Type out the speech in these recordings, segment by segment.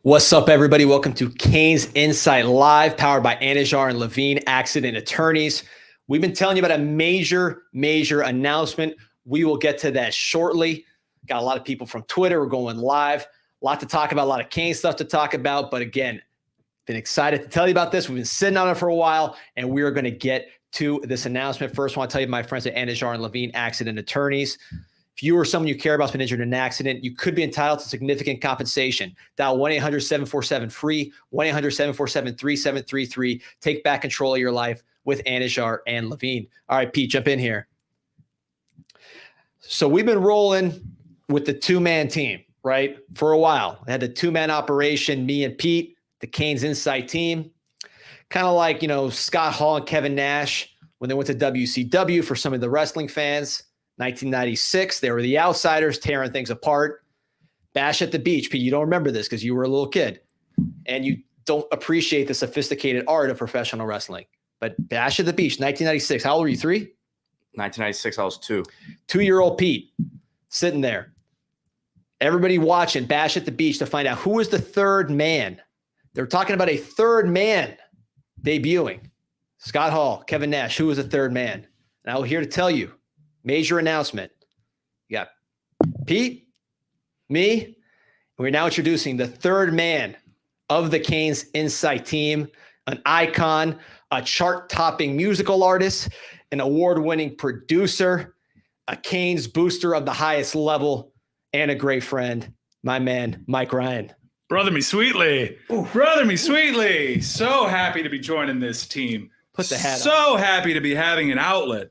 What's up, everybody? Welcome to Canesinsight Live, powered by Anajar and Levine Accident Attorneys. We've been telling you about a major announcement. We will get to that shortly. Got a lot of people from Twitter. We're going live. A lot to talk about, a lot of Cane stuff to talk about. But again, been excited to tell you about this. We've been sitting on it for a while, and we are going to get to this announcement. First, I want to tell you my friends at Anajar and Levine Accident Attorneys. If you or someone you care about has been injured in an accident, you could be entitled to significant compensation. Dial 1-800-747-FREE, 1-800-747-3733. Take back control of your life with Anajar and Levine. All right, Pete, jump in here. So we've been rolling with the two-man team, right, for a while. I had the two-man operation, me and Pete, the Canesinsight team. Kind of like, Scott Hall and Kevin Nash when they went to WCW for some of the wrestling fans. 1996, they were the outsiders tearing things apart. Bash at the Beach, Pete, you don't remember this because you were a little kid and you don't appreciate the sophisticated art of professional wrestling. But Bash at the Beach, 1996. How old were you, 3? 1996, I was 2. 2-year-old Pete sitting there. Everybody watching Bash at the Beach to find out who was the third man. They were talking about a third man debuting. Scott Hall, Kevin Nash, who was the third man? And I'm here to tell you, major announcement. You got Pete, me, and we're now introducing the third man of the Canesinsight team, an icon, a chart-topping musical artist, an award-winning producer, a Canes booster of the highest level, and a great friend, my man, Mike Ryan. Brother me sweetly. Ooh. Brother me sweetly. So happy to be joining this team. Put the hat on. So happy to be having an outlet.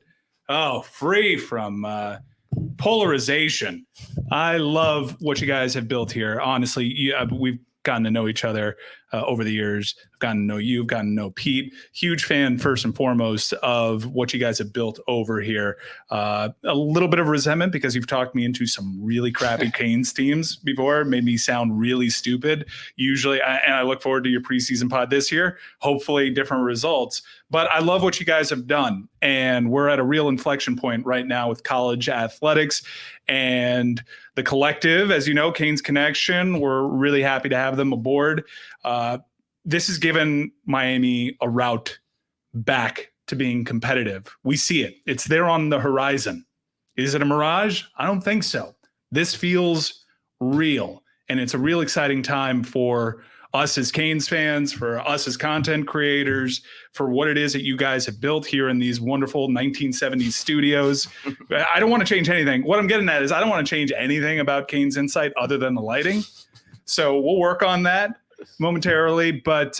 Oh, free from polarization. I love what you guys have built here. Honestly, we've gotten to know each other over the years. I've gotten to know you. I've gotten to know Pete. Huge fan, first and foremost, of what you guys have built over here. A little bit of resentment because you've talked me into some really crappy Canes teams before. Made me sound really stupid. Usually, and I look forward to your preseason pod this year. Hopefully, different results. But I love what you guys have done. And we're at a real inflection point right now with college athletics. And the collective, as you know, Canes Connection, we're really happy to have them aboard. This has given Miami a route back to being competitive. We see it. It's there on the horizon. Is it a mirage? I don't think so. This feels real. And it's a real exciting time for us as Canes fans, for us as content creators, for what it is that you guys have built here in these wonderful 1970s studios. I don't want to change anything. What I'm getting at is I don't want to change anything about Canesinsight other than the lighting. So we'll work on that momentarily. But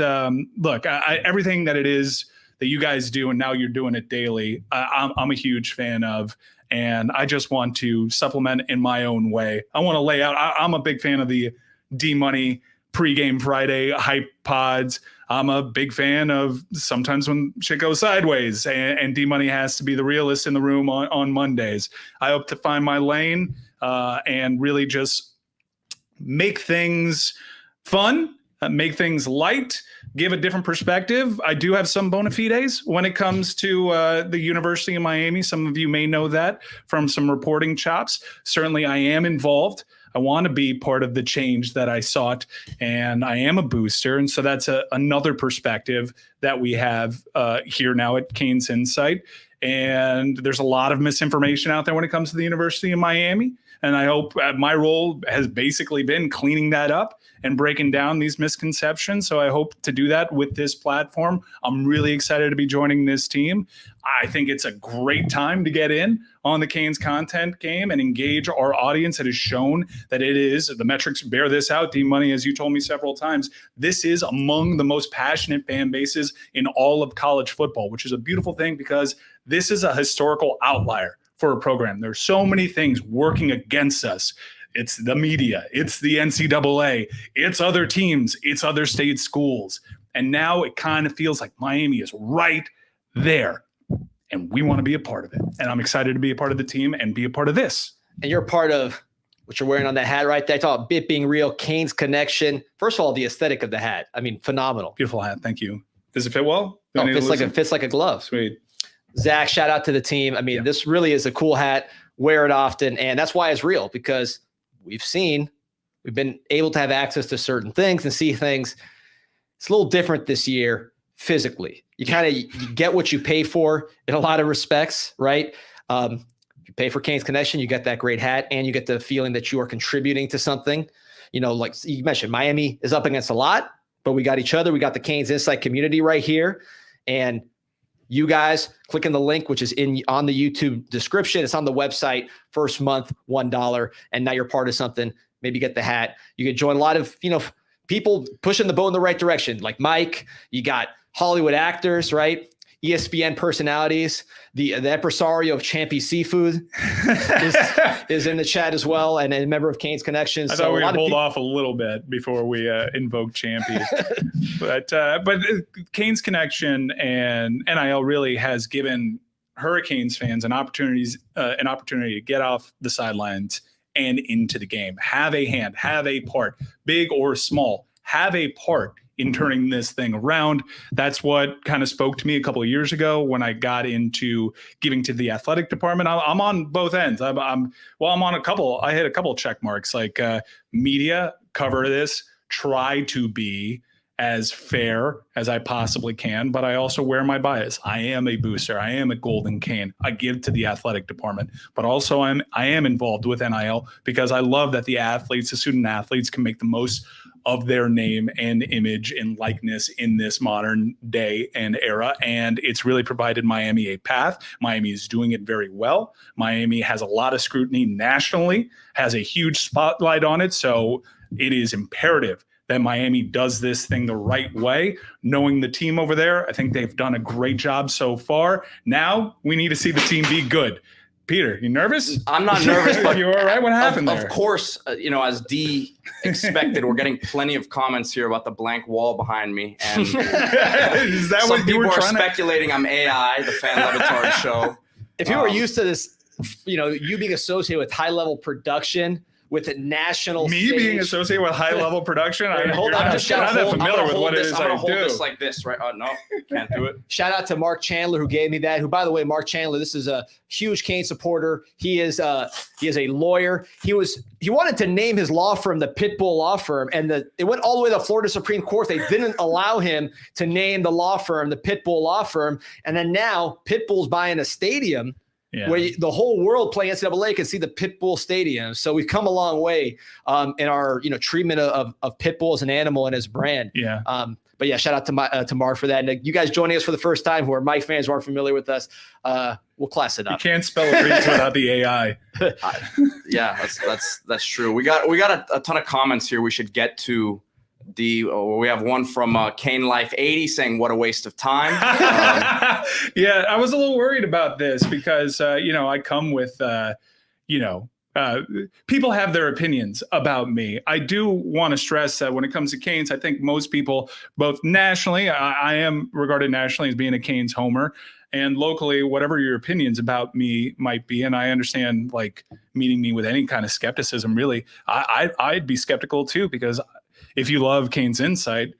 look, everything that it is that you guys do, and now you're doing it daily, I'm a huge fan of. And I just want to supplement in my own way. I want to lay out. I'm a big fan of the D-Money pregame Friday hype pods. I'm a big fan of sometimes when shit goes sideways and D-Money has to be the realist in the room on Mondays. I hope to find my lane and really just make things fun, make things light, give a different perspective. I do have some bona fides when it comes to the University of Miami. Some of you may know that from some reporting chops. Certainly I am involved. I want to be part of the change that I sought, and I am a booster. And so that's another perspective that we have here now at Canesinsight. And there's a lot of misinformation out there when it comes to the University of Miami. And I hope my role has basically been cleaning that up and breaking down these misconceptions. So I hope to do that with this platform. I'm really excited to be joining this team. I think it's a great time to get in on the Canes content game and engage our audience. That has shown that it is, the metrics bear this out, D-Money, as you told me several times, this is among the most passionate fan bases in all of college football, which is a beautiful thing because this is a historical outlier for a program. There's so many things working against us. It's the media, it's the NCAA, it's other teams, it's other state schools. And now it kind of feels like Miami is right there. And we want to be a part of it. And I'm excited to be a part of the team and be a part of this. And you're part of what you're wearing on that hat right there. I talk about it being real, Canes Connection. First of all, the aesthetic of the hat. I mean, phenomenal. Beautiful hat. Thank you. Does it fit well? No, it fits like a glove. Sweet. Zach, shout out to the team. I mean, This really is a cool hat. Wear it often. And that's why it's real, because we've seen We've been able to have access to certain things and see things. It's a little different this year physically. You get what you pay for in a lot of respects, right? If you pay for Canes Connection, you get that great hat and you get the feeling that you are contributing to something. Like you mentioned, Miami is up against a lot, but we got each other. We got the Canes Insight community right here. And you guys click in the link, which is on the YouTube description. It's on the website. First month, $1. And now you're part of something. Maybe get the hat. You can join a lot of, people pushing the boat in the right direction. Like Mike, you got Hollywood actors, right? ESPN personalities. The impresario of Champy Seafood is in the chat as well, and a member of Canes Connections. I thought we would hold off a little bit before we invoke Champy. but Canes Connection and NIL really has given Hurricanes fans an opportunity to get off the sidelines and into the game. Have a hand, have a part, big or small, have a part in turning this thing around. That's what kind of spoke to me a couple of years ago when I got into giving to the athletic department. I'm on both ends. I'm on a couple. I hit a couple check marks, like media, cover this, try to be as fair as I possibly can, but I also wear my bias. I am a booster. I am a golden cane. I give to the athletic department, but also I am involved with NIL because I love that the student athletes can make the most of their name and image and likeness in this modern day and era. And it's really provided Miami a path. Miami is doing it very well. Miami has a lot of scrutiny nationally, has a huge spotlight on it. So it is imperative that Miami does this thing the right way. Knowing the team over there, I think they've done a great job so far. Now we need to see the team be good. Peter, you nervous? I'm not nervous, but you all right? What happened there? Of course, as D expected, we're getting plenty of comments here about the blank wall behind me. And is that some what you people were are trying speculating I'm AI, the Fan Levitard show. If you were used to this, you being associated with high-level production, with a national stage. Being associated with high-level production? I'm not that familiar with what it is I'm going to I hold do. this like this, right? Oh, no, can't do it. Shout out to Mark Chandler, who gave me that, who, by the way, Mark Chandler, this is a huge Cane supporter. He is a lawyer. He wanted to name his law firm the Pitbull Law Firm, and it went all the way to the Florida Supreme Court. They didn't allow him to name the law firm the Pitbull Law Firm. And then now Pitbull's buying a stadium where the whole world playing NCAA can see the Pitbull Stadium. So we've come a long way in our treatment of Pitbull as an animal and as brand. Yeah. But yeah, shout out to Mark for that. And you guys joining us for the first time who are Mike fans who aren't familiar with us, we'll class it up. You can't spell Ariz without the AI. Yeah, that's true. We got a ton of comments here. We should get to. We have one from Cane Life 80 saying, "What a waste of time." Yeah, I was a little worried about this because I come with people have their opinions about me. I do want to stress that when it comes to Canes, I think most people, both nationally, I am regarded nationally as being a Canes homer, and locally, whatever your opinions about me might be, and I understand like meeting me with any kind of skepticism. Really, I'd be skeptical too, because if you love Canes Insight,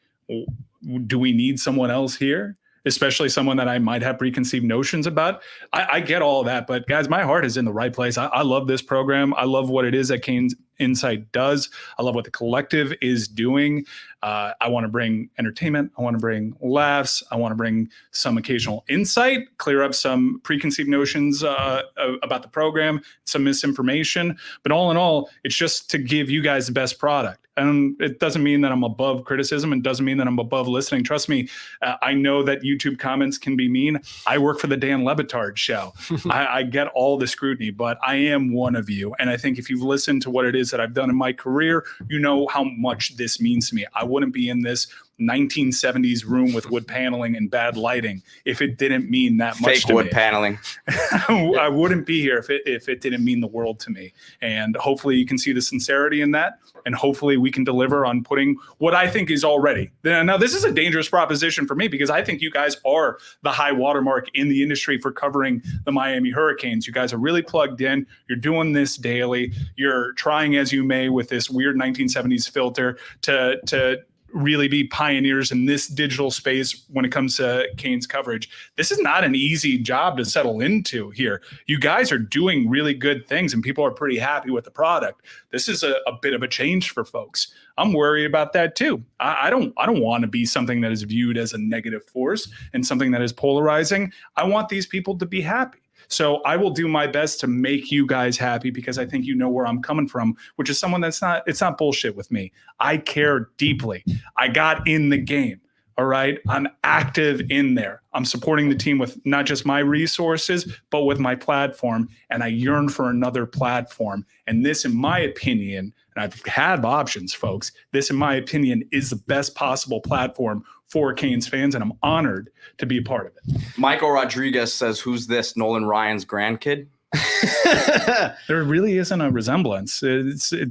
do we need someone else here? Especially someone that I might have preconceived notions about. I get all of that, but guys, my heart is in the right place. I love this program. I love what it is that Canes Insight does. I love what the collective is doing. I want to bring entertainment. I want to bring laughs. I want to bring some occasional insight, clear up some preconceived notions about the program, some misinformation. But all in all, it's just to give you guys the best product. And it doesn't mean that I'm above criticism, and doesn't mean that I'm above listening. Trust me, I know that YouTube comments can be mean. I work for the Dan Levitard show. I get all the scrutiny, but I am one of you. And I think if you've listened to what it is that I've done in my career, you know how much this means to me. I wouldn't be in this 1970s room with wood paneling and bad lighting if it didn't mean that much to me. Fake wood paneling. I wouldn't be here if it didn't mean the world to me. And hopefully you can see the sincerity in that. And hopefully we can deliver on putting what I think is already. Now, this is a dangerous proposition for me because I think you guys are the high watermark in the industry for covering the Miami Hurricanes. You guys are really plugged in. You're doing this daily. You're trying as you may with this weird 1970s filter to really be pioneers in this digital space when it comes to Canes coverage. This is not an easy job to settle into here. You guys are doing really good things and people are pretty happy with the product. This is a bit of a change for folks. I'm worried about that too. I don't want to be something that is viewed as a negative force and something that is polarizing. I want these people to be happy. So I will do my best to make you guys happy because I think you know where I'm coming from, which is someone it's not bullshit with me. I care deeply. I got in the game. All right. I'm active in there. I'm supporting the team with not just my resources, but with my platform. And I yearn for another platform. And this, in my opinion, and I've had options, folks, this, in my opinion, is the best possible platform for Canes fans. And I'm honored to be a part of it. Michael Rodriguez says, who's this? Nolan Ryan's grandkid? There really isn't a resemblance.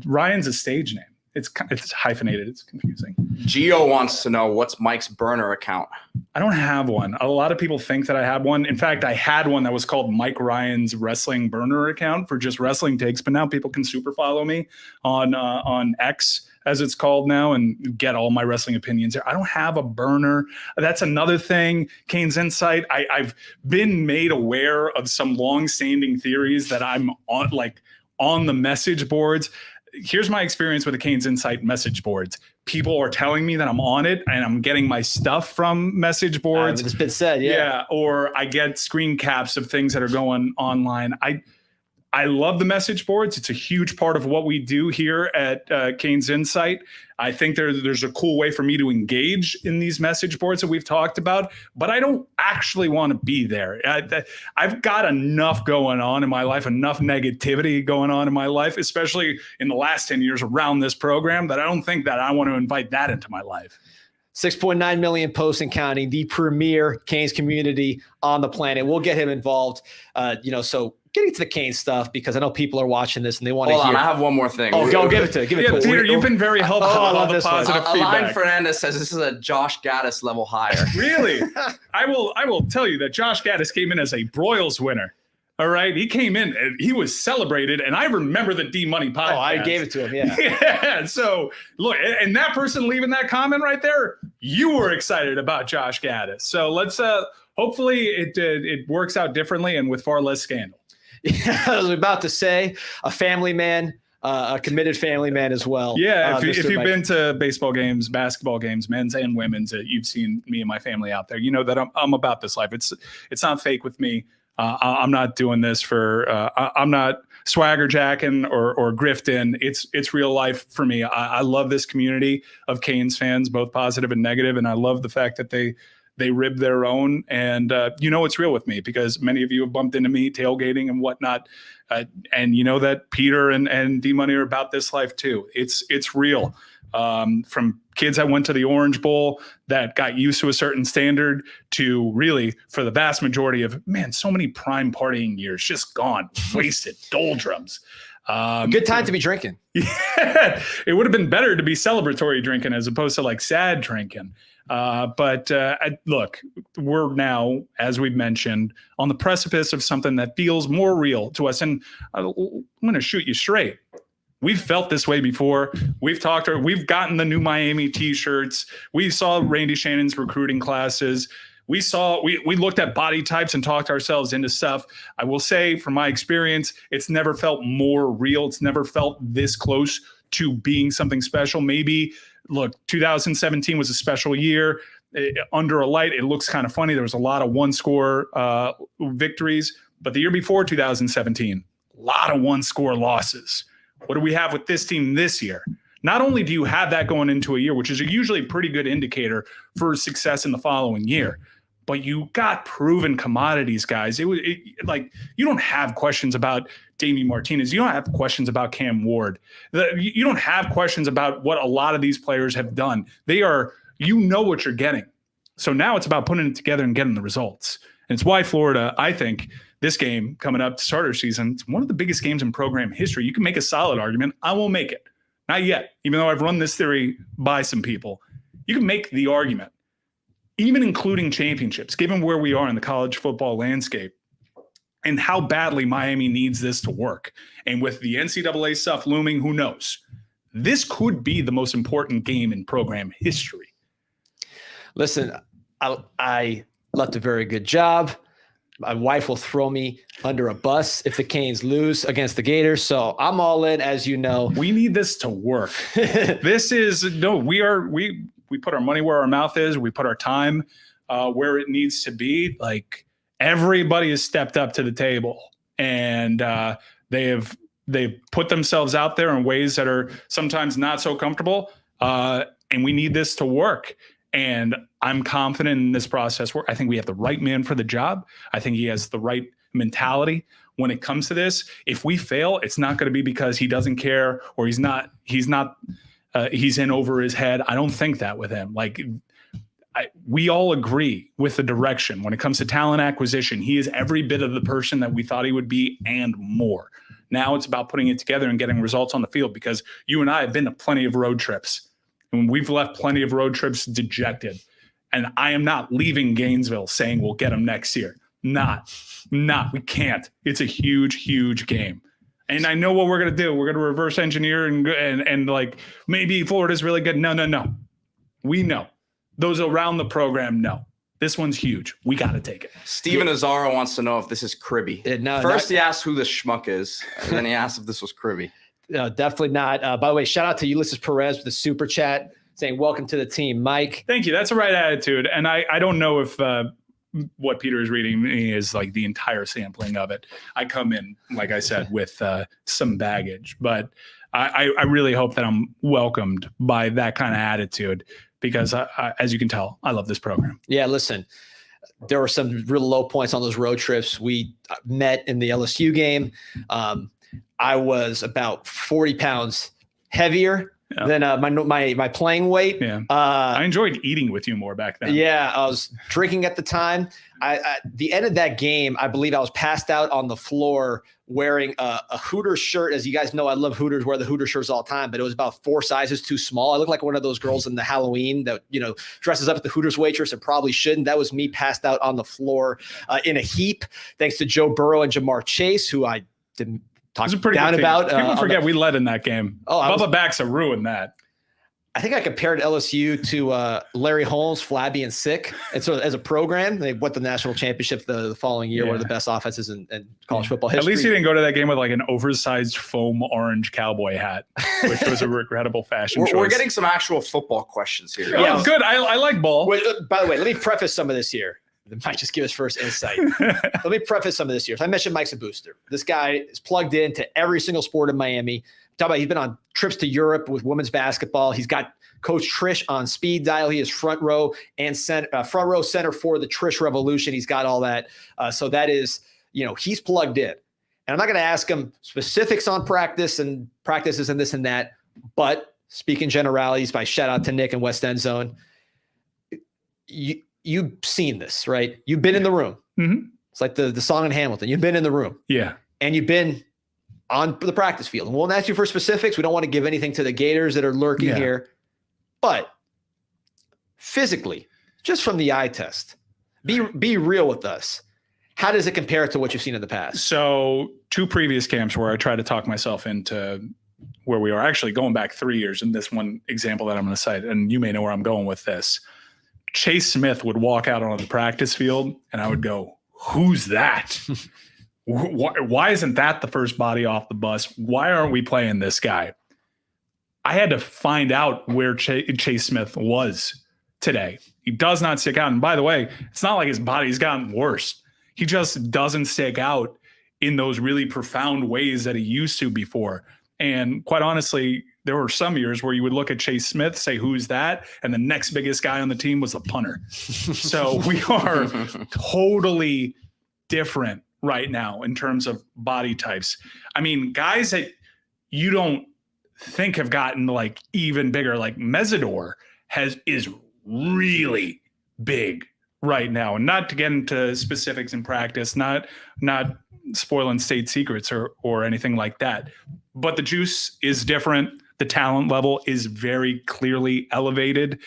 Ryan's a stage name. It's hyphenated. It's confusing. Gio wants to know, what's Mike's burner account? I don't have one. A lot of people think that I had one. In fact, I had one that was called Mike Ryan's wrestling burner account for just wrestling takes. But now people can super follow me on X, as it's called now, and get all my wrestling opinions there. I don't have a burner. That's another thing. Canesinsight. I've been made aware of some long-standing theories that I'm on the message boards. Here's my experience with the Canesinsight message boards. People are telling me that I'm on it and I'm getting my stuff from message boards. It's been said, yeah. Or I get screen caps of things that are going online. I love the message boards. It's a huge part of what we do here at Canesinsight. I think there's a cool way for me to engage in these message boards that we've talked about, but I don't actually want to be there. I've got enough going on in my life, enough negativity going on in my life, especially in the last 10 years around this program, that I don't think that I want to invite that into my life. 6.9 million posts and counting, the premier Canes community on the planet. We'll get him involved. So getting to the Canes stuff, because I know people are watching this and they want to hear. Hold on, I have one more thing. Oh, go give it to it. Give it to Peter, you've been very helpful. I love this positive feedback. Alain Fernandez says this is a Josh Gaddis level higher. Really? I will tell you that Josh Gaddis came in as a Broyles winner. All right. He came in and he was celebrated. And I remember the D-Money podcast. Oh, I gave it to him. Yeah. Yeah. So look, and that person leaving that comment right there, you were excited about Josh Gaddis. So let's hopefully it works out differently and with far less scandal. Yeah, I was about to say a family man, a committed family man as well. Yeah, if you've been to baseball games, basketball games, men's and women's, you've seen me and my family out there. You know that I'm about this life. It's not fake with me. I'm not doing this for. I'm not swagger jacking or grifting. It's real life for me. I love this community of Canes fans, both positive and negative, and I love the fact that they rib their own. And it's real with me because many of you have bumped into me tailgating and whatnot. And you know that Peter and D-Money are about this life too. It's real. From kids that went to the Orange Bowl that got used to a certain standard to really, for the vast majority of, so many prime partying years just gone, wasted, doldrums. Good time to be drinking. Yeah, it would have been better to be celebratory drinking as opposed to like sad drinking. But look, we're now, as we've mentioned, on the precipice of something that feels more real to us. And I'm going to shoot you straight. We've felt this way before. We've gotten the new Miami t-shirts. We saw Randy Shannon's recruiting classes. We looked at body types and talked ourselves into stuff. I will say from my experience, it's never felt more real. It's never felt this close to being something special. Maybe, look, 2017 was a special year. Under a light, it looks kind of funny. There was a lot of one-score victories. But the year before 2017, a lot of one-score losses. What do we have with this team this year? Not only do you have that going into a year, which is usually a pretty good indicator for success in the following year, but you got proven commodities, guys. You don't have questions about Damien Martinez. You don't have questions about Cam Ward. You don't have questions about what a lot of these players have done. You know what you're getting. So now it's about putting it together and getting the results. And it's why Florida, I think, this game coming up to start our season, it's one of the biggest games in program history. You can make a solid argument. I won't make it. Not yet, even though I've run this theory by some people. You can make the argument, even including championships, given where we are in the college football landscape and how badly Miami needs this to work. And with the NCAA stuff looming, who knows? this could be the most important game in program history. Listen, I left a very good job. My wife will throw me under a bus if the Canes lose against the Gators. So I'm all in, as you know. We need this to work. We put our money where our mouth is. We put our time where it needs to be. Like, everybody has stepped up to the table, and they've put themselves out there in ways that are sometimes not so comfortable. And we need this to work. And I'm confident in this process. I think we have the right man for the job. I think he has the right mentality when it comes to this. If we fail, it's not going to be because he doesn't care or he's in over his head. I don't think that with him. Like, we all agree with the direction when it comes to talent acquisition. He is every bit of the person that we thought he would be and more. Now it's about putting it together and getting results on the field, because you and I have been to plenty of road trips. And we've left plenty of road trips dejected. And I am not leaving Gainesville saying we'll get them next year. Not. We can't. It's a huge, huge game. And I know what we're going to do. We're going to reverse engineer and like, maybe Florida's really good. No. We know. Those around the program know. This one's huge. We got to take it. Steven Azaro wants to know if this is cribby. First, he asked who the schmuck is, and then he asked if this was cribby. No, definitely not. By the way, shout out to Ulysses Perez with the super chat saying, welcome to the team, Mike. Thank you. That's the right attitude. And I don't know if what Peter is reading me is like the entire sampling of it. I come in, like I said, with some baggage. But I really hope that I'm welcomed by that kind of attitude, because, as you can tell, I love this program. Yeah, listen, there were some real low points on those road trips. We met in the LSU game. I was about 40 pounds heavier than my playing weight. Yeah. I enjoyed eating with you more back then. Yeah, I was drinking at the time. The end of that game, I believe I was passed out on the floor wearing a Hooters shirt. As you guys know, I love Hooters, wear the Hooters shirts all the time, but it was about 4 sizes too small. I looked like one of those girls in the Halloween that, dresses up at the Hooters waitress and probably shouldn't. That was me passed out on the floor in a heap, thanks to Joe Burrow and Jamar Chase, who I didn't talk down about. People forget we led in that game. Oh, Bubba Baxa ruined that. I think I compared LSU to Larry Holmes, flabby and sick. And so as a program, they won the national championship the following year, one of the best offenses in college football history. At least he didn't go to that game with like an oversized foam orange cowboy hat, which was a regrettable fashion choice. We're getting some actual football questions here. Yeah, good. I like ball. Wait, by the way, let me preface some of this here. Mike just give us first insight. Let me preface some of this here. So I mentioned Mike's a booster. This guy is plugged into every single sport in Miami. He's been on trips to Europe with women's basketball. He's got Coach Trish on speed dial. He is front row center for the Trish Revolution. He's got all that. So that is, he's plugged in. And I'm not going to ask him specifics on practices and this and that. But speaking generalities, by shout out to Nick and West End Zone, you've seen this, right? You've been in the room. Mm-hmm. It's like the song in Hamilton. You've been in the room. Yeah. And you've been on the practice field. And we won't ask you for specifics. We don't want to give anything to the Gators that are lurking here. But physically, just from the eye test, be real with us. How does it compare to what you've seen in the past? So 2 previous camps where I tried to talk myself into where we are, actually going back 3 years in this one example that I'm going to cite, and you may know where I'm going with this. Chase Smith would walk out on the practice field and I would go, who's that? Why isn't that the first body off the bus? Why aren't we playing this guy? I had to find out where Chase Smith was today. He does not stick out. And by the way, it's not like his body's gotten worse. He just doesn't stick out in those really profound ways that he used to before. And quite honestly, there were some years where you would look at Chase Smith, say, who's that? And the next biggest guy on the team was the punter. So we are totally different right now in terms of body types. I mean, guys that you don't think have gotten like even bigger, like Mesidor is really big right now. And not to get into specifics in practice, not spoiling state secrets or anything like that. But the juice is different. The talent level is very clearly elevated.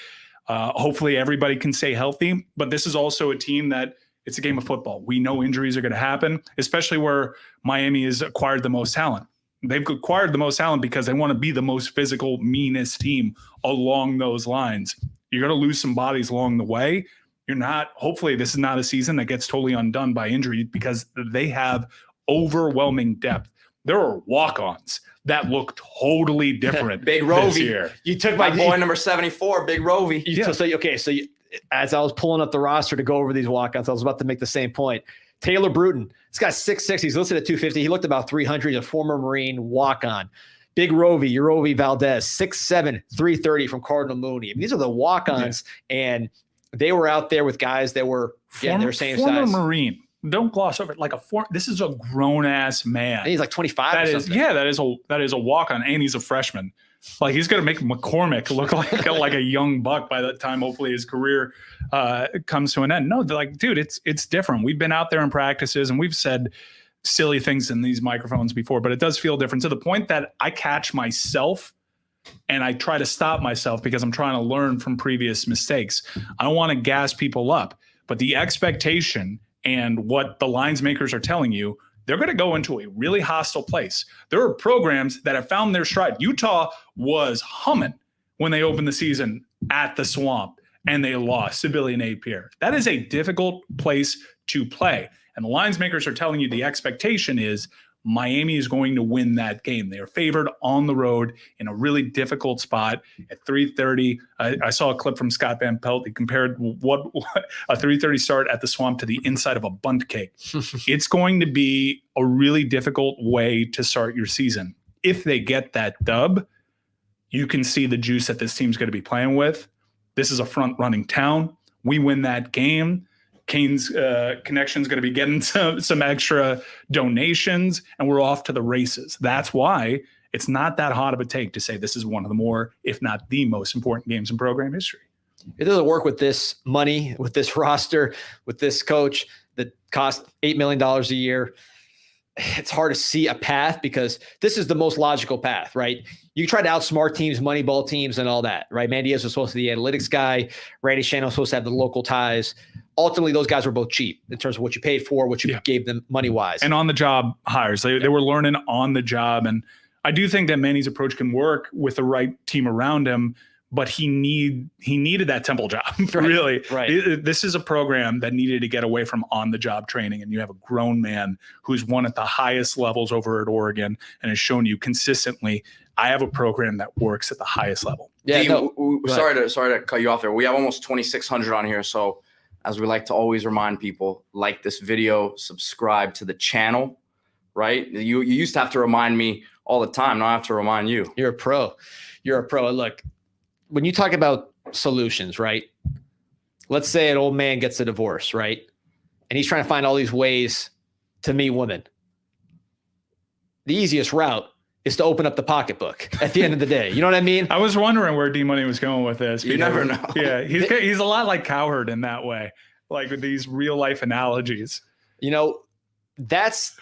Hopefully everybody can stay healthy. But this is also a team that it's a game of football. We know injuries are going to happen, especially where Miami has acquired the most talent. They've acquired the most talent because they want to be the most physical, meanest team along those lines. You're going to lose some bodies along the way. Hopefully this is not a season that gets totally undone by injury because they have overwhelming depth. There are walk-ons that look totally different. Big Rovey. This year. You took My boy number 74, Big Rovey. So as I was pulling up the roster to go over these walk-ons, I was about to make the same point. Taylor Bruton, this guy's 6'6", he's listed at 250. He looked about 300. He's a former Marine walk-on. Big Rovi Valdez, 6'7", 330 from Cardinal Mooney. I mean, these are the walk-ons, and they were out there with guys that were their same former size. Marine. Don't gloss over it. This is a grown-ass man. And he's like 25 that or is, something. yeah, that is a walk-on, and he's a freshman. Like, he's going to make McCormick look like a young buck by the time, hopefully, his career comes to an end. No, they're like, dude, it's different. We've been out there in practices, and we've said silly things in these microphones before, but it does feel different to the point that I catch myself and I try to stop myself because I'm trying to learn from previous mistakes. I don't want to gas people up, but the expectation and what the lines makers are telling you, they're going to go into a really hostile place. There are programs that have found their stride. Utah was humming when they opened the season at the Swamp and they lost to Billy Napier. That is a difficult place to play. And the lines makers are telling you the expectation is Miami is going to win that game. They are favored on the road in a really difficult spot at 3:30. I saw a clip from Scott Van Pelt. He compared what a 3:30 start at the Swamp to the inside of a bundt cake. It's going to be a really difficult way to start your season. If they get that dub, you can see the juice that this team's going to be playing with. This is a front-running town. We win that game. Canes Connection is going to be getting some extra donations, and we're off to the races. That's why it's not that hot of a take to say this is one of the more, if not the most important games in program history. It doesn't work with this money, with this roster, with this coach that cost $8 million a year. It's hard to see a path because this is the most logical path, right? You try to outsmart teams, money ball teams, and all that, right? Mandy was supposed to be the analytics guy. Randy Shannon was supposed to have the local ties. Ultimately, those guys were both cheap in terms of what you paid for, what you gave them money-wise. And on-the-job hires. They were learning on the job. And I do think that Manny's approach can work with the right team around him, but he needed that Temple job, really. Right. This is a program that needed to get away from on-the-job training, and you have a grown man who's won at the highest levels over at Oregon and has shown you consistently, I have a program that works at the highest level. Yeah. Sorry to cut you off there. We have almost 2,600 on here, so as we like to always remind people, like this video, subscribe to the channel, right? You used to have to remind me all the time. Now I have to remind you. You're a pro. And look, when you talk about solutions, right? Let's say an old man gets a divorce, right? And he's trying to find all these ways to meet women. The easiest route is to open up the pocketbook at the end of the day. You know what I mean? I was wondering where D-Money was going with this. You never know. Yeah, he's a lot like Cowherd in that way, like with these real life analogies. You know, that's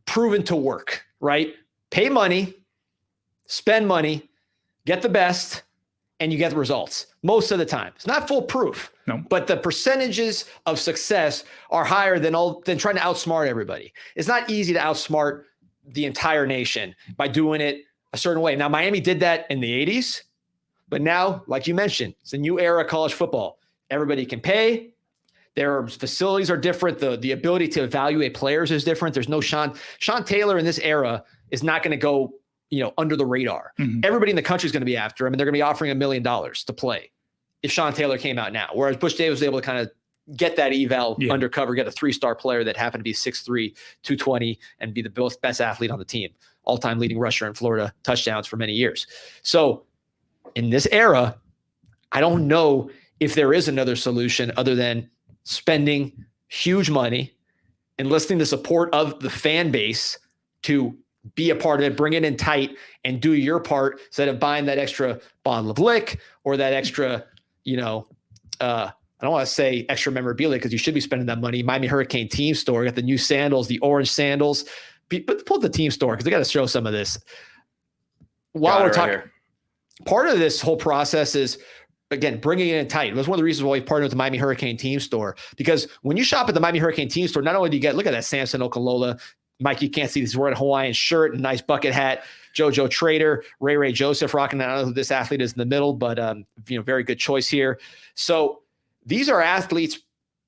proven to work, right? Pay money, spend money, get the best, and you get the results most of the time. It's not foolproof, but the percentages of success are higher than trying to outsmart everybody. It's not easy to outsmart the entire nation by doing it a certain way. Now, Miami did that in the 80s, but now, like you mentioned, it's a new era of college football. Everybody can pay. Their facilities are different. The ability to evaluate players is different. There's no Sean Taylor in this era is not going to go, under the radar. Mm-hmm. Everybody in the country is going to be after him, and they're going to be offering $1 million to play if Sean Taylor came out now. Whereas Butch Davis was able to kind of get that eval undercover, get a 3-star player that happened to be 6'3", 220, and be the best athlete on the team, all-time leading rusher in Florida, touchdowns for many years. So in this era, I don't know if there is another solution other than spending huge money, enlisting the support of the fan base to be a part of it, bring it in tight, and do your part instead of buying that extra bottle of lick or that extra, I don't want to say extra memorabilia because you should be spending that money. Miami Hurricane team store, got the new sandals, the orange sandals. But pull the team store because they got to show some of this. While we're talking, part of this whole process is, again, bringing it in tight. It was one of the reasons why we partnered with the Miami Hurricane team store, because when you shop at the Miami Hurricane team store, not only do you get, look at that Samson Okalola Mike, you can't see this. He's wearing a Hawaiian shirt and nice bucket hat. JoJo Trader, Ray Joseph rocking. I don't know who this athlete is in the middle, but very good choice here. So these are athletes.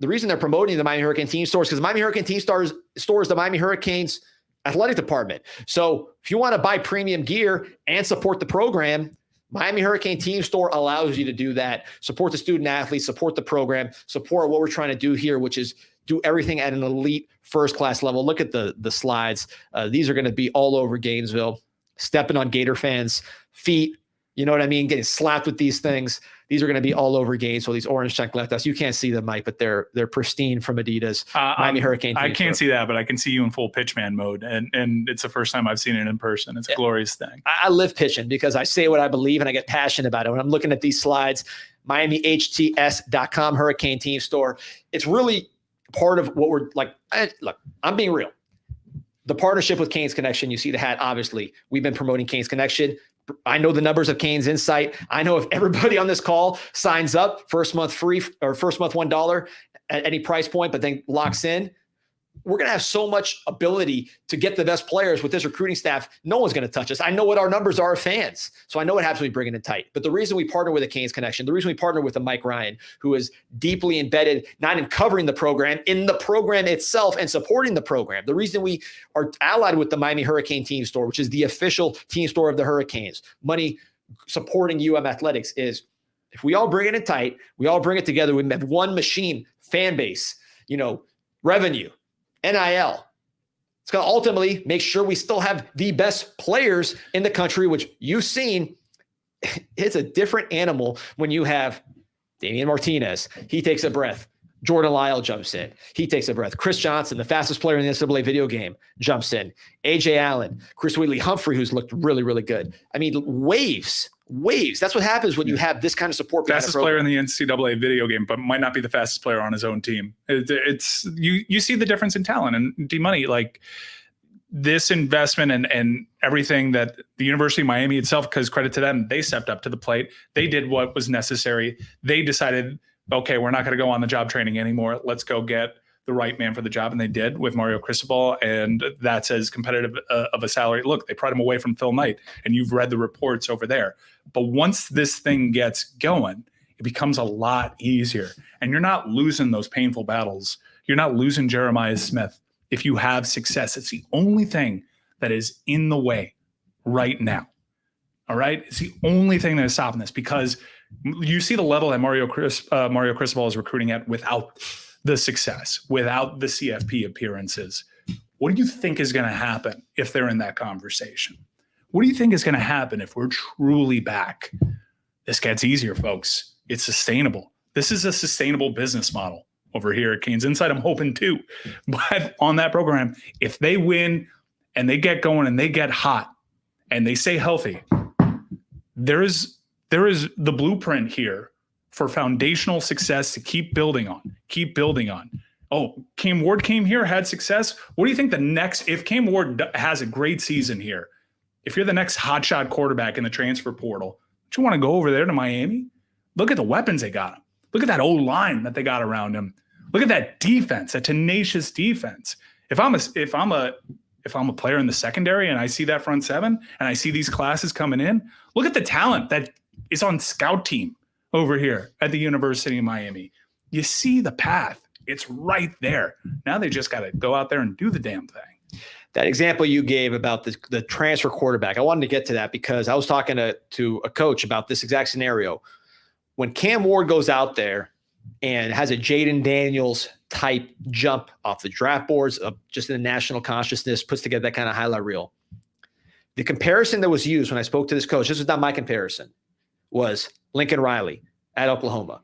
The reason they're promoting the Miami Hurricane team stores because Miami Hurricane team stores the Miami Hurricanes athletic department. So if you want to buy premium gear and support the program, Miami Hurricane team store allows you to do that. Support the student athletes, support the program, support what we're trying to do here, which is do everything at an elite first-class level. Look at the slides. These are going to be all over Gainesville, stepping on Gator fans' feet. You know what I mean? Getting slapped with these things. These are going to be all over Gainesville. These orange check left us. You can't see them, Mike, but they're pristine from Adidas. Miami Hurricane. I can't see that, but I can see you in full pitchman mode, and it's the first time I've seen it in person. It's a glorious thing. I live pitching because I say what I believe and I get passionate about it. When I'm looking at these slides, Miami HTS.com Hurricane team store. It's really part of what we're like. Look, I'm being real. The partnership with Canes Connection, you see the hat, obviously. We've been promoting Canes Connection. I know the numbers of Canesinsight. I know if everybody on this call signs up, first month free or first month $1 at any price point, but then locks in, we're going to have so much ability to get the best players with this recruiting staff. No one's going to touch us. I know what our numbers are of fans. So I know what happens when we bring it in tight. But the reason we partner with the Canes Connection, the reason we partner with the Mike Ryan, who is deeply embedded, not in covering the program, in the program itself and supporting the program. The reason we are allied with the Miami Hurricane team store, which is the official team store of the Hurricanes, money supporting Athletics, is if we all bring it in tight, we all bring it together, we have one machine, fan base, revenue, NIL. It's going to ultimately make sure we still have the best players in the country, which you've seen. It's a different animal when you have Damian Martinez. He takes a breath. Jordan Lyle jumps in. He takes a breath. Chris Johnson, the fastest player in the NCAA video game, jumps in. AJ Allen, Chris Wheatley Humphrey, who's looked really, really good. I mean, waves. That's what happens when you have this kind of support. Fastest player in the NCAA video game, but might not be the fastest player on his own team. It's you see the difference in talent and D-Money. Like this investment and everything that the University of Miami itself, because credit to them, they stepped up to the plate. They did what was necessary. They decided, okay, we're not going to go on the job training anymore. Let's go get the right man for the job. And they did with Mario Cristobal. And that's as competitive of a salary. Look, they pried him away from Phil Knight, and you've read the reports over there. But once this thing gets going, it becomes a lot easier. And you're not losing those painful battles. You're not losing Jeremiah Smith. If you have success, it's the only thing that is in the way right now. All right? It's the only thing that is stopping this, because you see the level that Mario Cristobal is recruiting at without the success, without the CFP appearances. What do you think is going to happen if they're in that conversation? What do you think is going to happen if we're truly back? This gets easier, folks. It's sustainable. This is a sustainable business model over here at Canesinsight. I'm hoping too. But on that program, if they win and they get going and they get hot and they stay healthy, there is the blueprint here for foundational success to keep building on. Oh, Cam Ward came here, had success. What do you think if Cam Ward has a great season here, if you're the next hotshot quarterback in the transfer portal, don't you want to go over there to Miami? Look at the weapons they got him. Look at that O-line that they got around him. Look at that defense, that tenacious defense. If I'm a player in the secondary and I see that front seven and I see these classes coming in, look at the talent that is on scout team over here at the University of Miami. You see the path. It's right there. Now they just got to go out there and do the damn thing. That example you gave about the transfer quarterback, I wanted to get to that because I was talking to a coach about this exact scenario. When Cam Ward goes out there and has a Jaden Daniels type jump off the draft boards, just in the national consciousness, puts together that kind of highlight reel. The comparison that was used when I spoke to this coach, this was not my comparison, was Lincoln Riley at Oklahoma.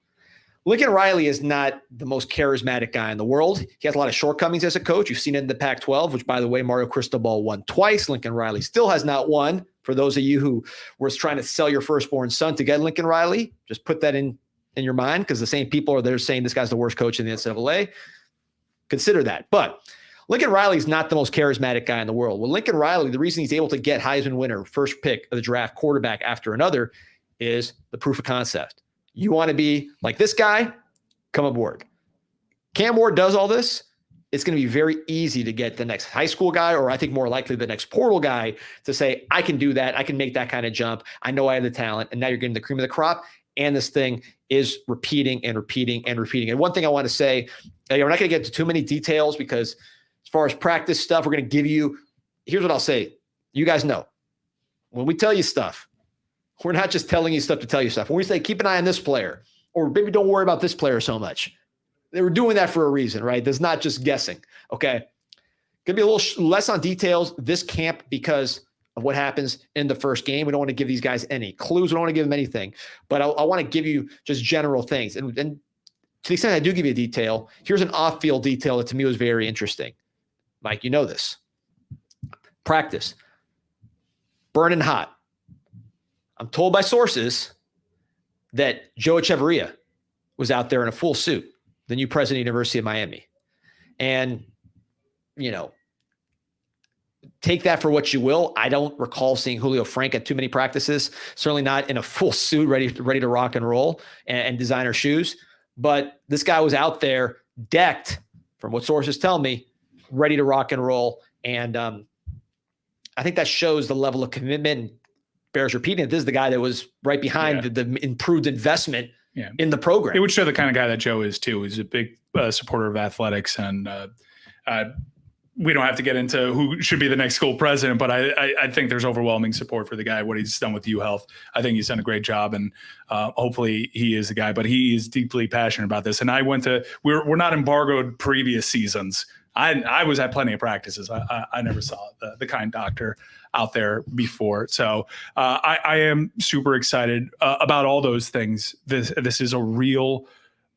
Lincoln Riley is not the most charismatic guy in the world. He has a lot of shortcomings as a coach. You've seen it in the Pac-12, which, by the way, Mario Cristobal won twice. Lincoln Riley still has not won. For those of you who were trying to sell your firstborn son to get Lincoln Riley, just put that in your mind, because the same people are there saying this guy's the worst coach in the NCAA. Consider that. But Lincoln Riley is not the most charismatic guy in the world. Well, Lincoln Riley, the reason he's able to get Heisman winner, first pick of the draft, quarterback after another, is the proof of concept. You want to be like this guy? Come aboard. Cam Ward does all this. it's going to be very easy to get the next high school guy, or I think more likely the next portal guy, to say, I can do that. I can make that kind of jump. I know I have the talent. And now you're getting the cream of the crop. And this thing is repeating and repeating and repeating. And one thing I want to say, we're not going to get into too many details, because as far as practice stuff, we're going to give you, here's what I'll say. You guys know, when we tell you stuff, we're not just telling you stuff to tell you stuff. When we say, keep an eye on this player, or maybe don't worry about this player so much, they were doing that for a reason, right? There's not just guessing. Okay. Gonna be a little less on details this camp because of what happens in the first game. We don't want to give these guys any clues. We don't want to give them anything, but I want to give you just general things. And to the extent I do give you a detail, here's an off-field detail that to me was very interesting. Mike, you know this. Practice. Burning hot. I'm told by sources that Joe Echeverria was out there in a full suit, the new president of the University of Miami. And, take that for what you will. I don't recall seeing Julio Frank at too many practices, certainly not in a full suit, ready to rock and roll and designer shoes. But this guy was out there decked, from what sources tell me, ready to rock and roll. And I think that shows the level of commitment. Bears repeating it. This is the guy that was right behind the improved investment in the program. It would show the kind of guy that Joe is too. He's a big supporter of athletics, and we don't have to get into who should be the next school president, but I think there's overwhelming support for the guy, what he's done with UHealth. I think he's done a great job, and hopefully he is the guy, but he is deeply passionate about this. And we're not embargoed previous seasons. I was at plenty of practices. I never saw the kind doctor out there before. So I am super excited about all those things. This is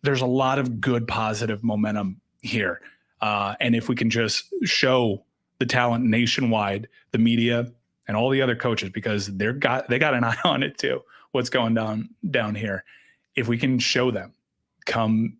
there's a lot of good, positive momentum here. And if we can just show the talent nationwide, the media and all the other coaches, because they got an eye on it too, what's going down here. If we can show them come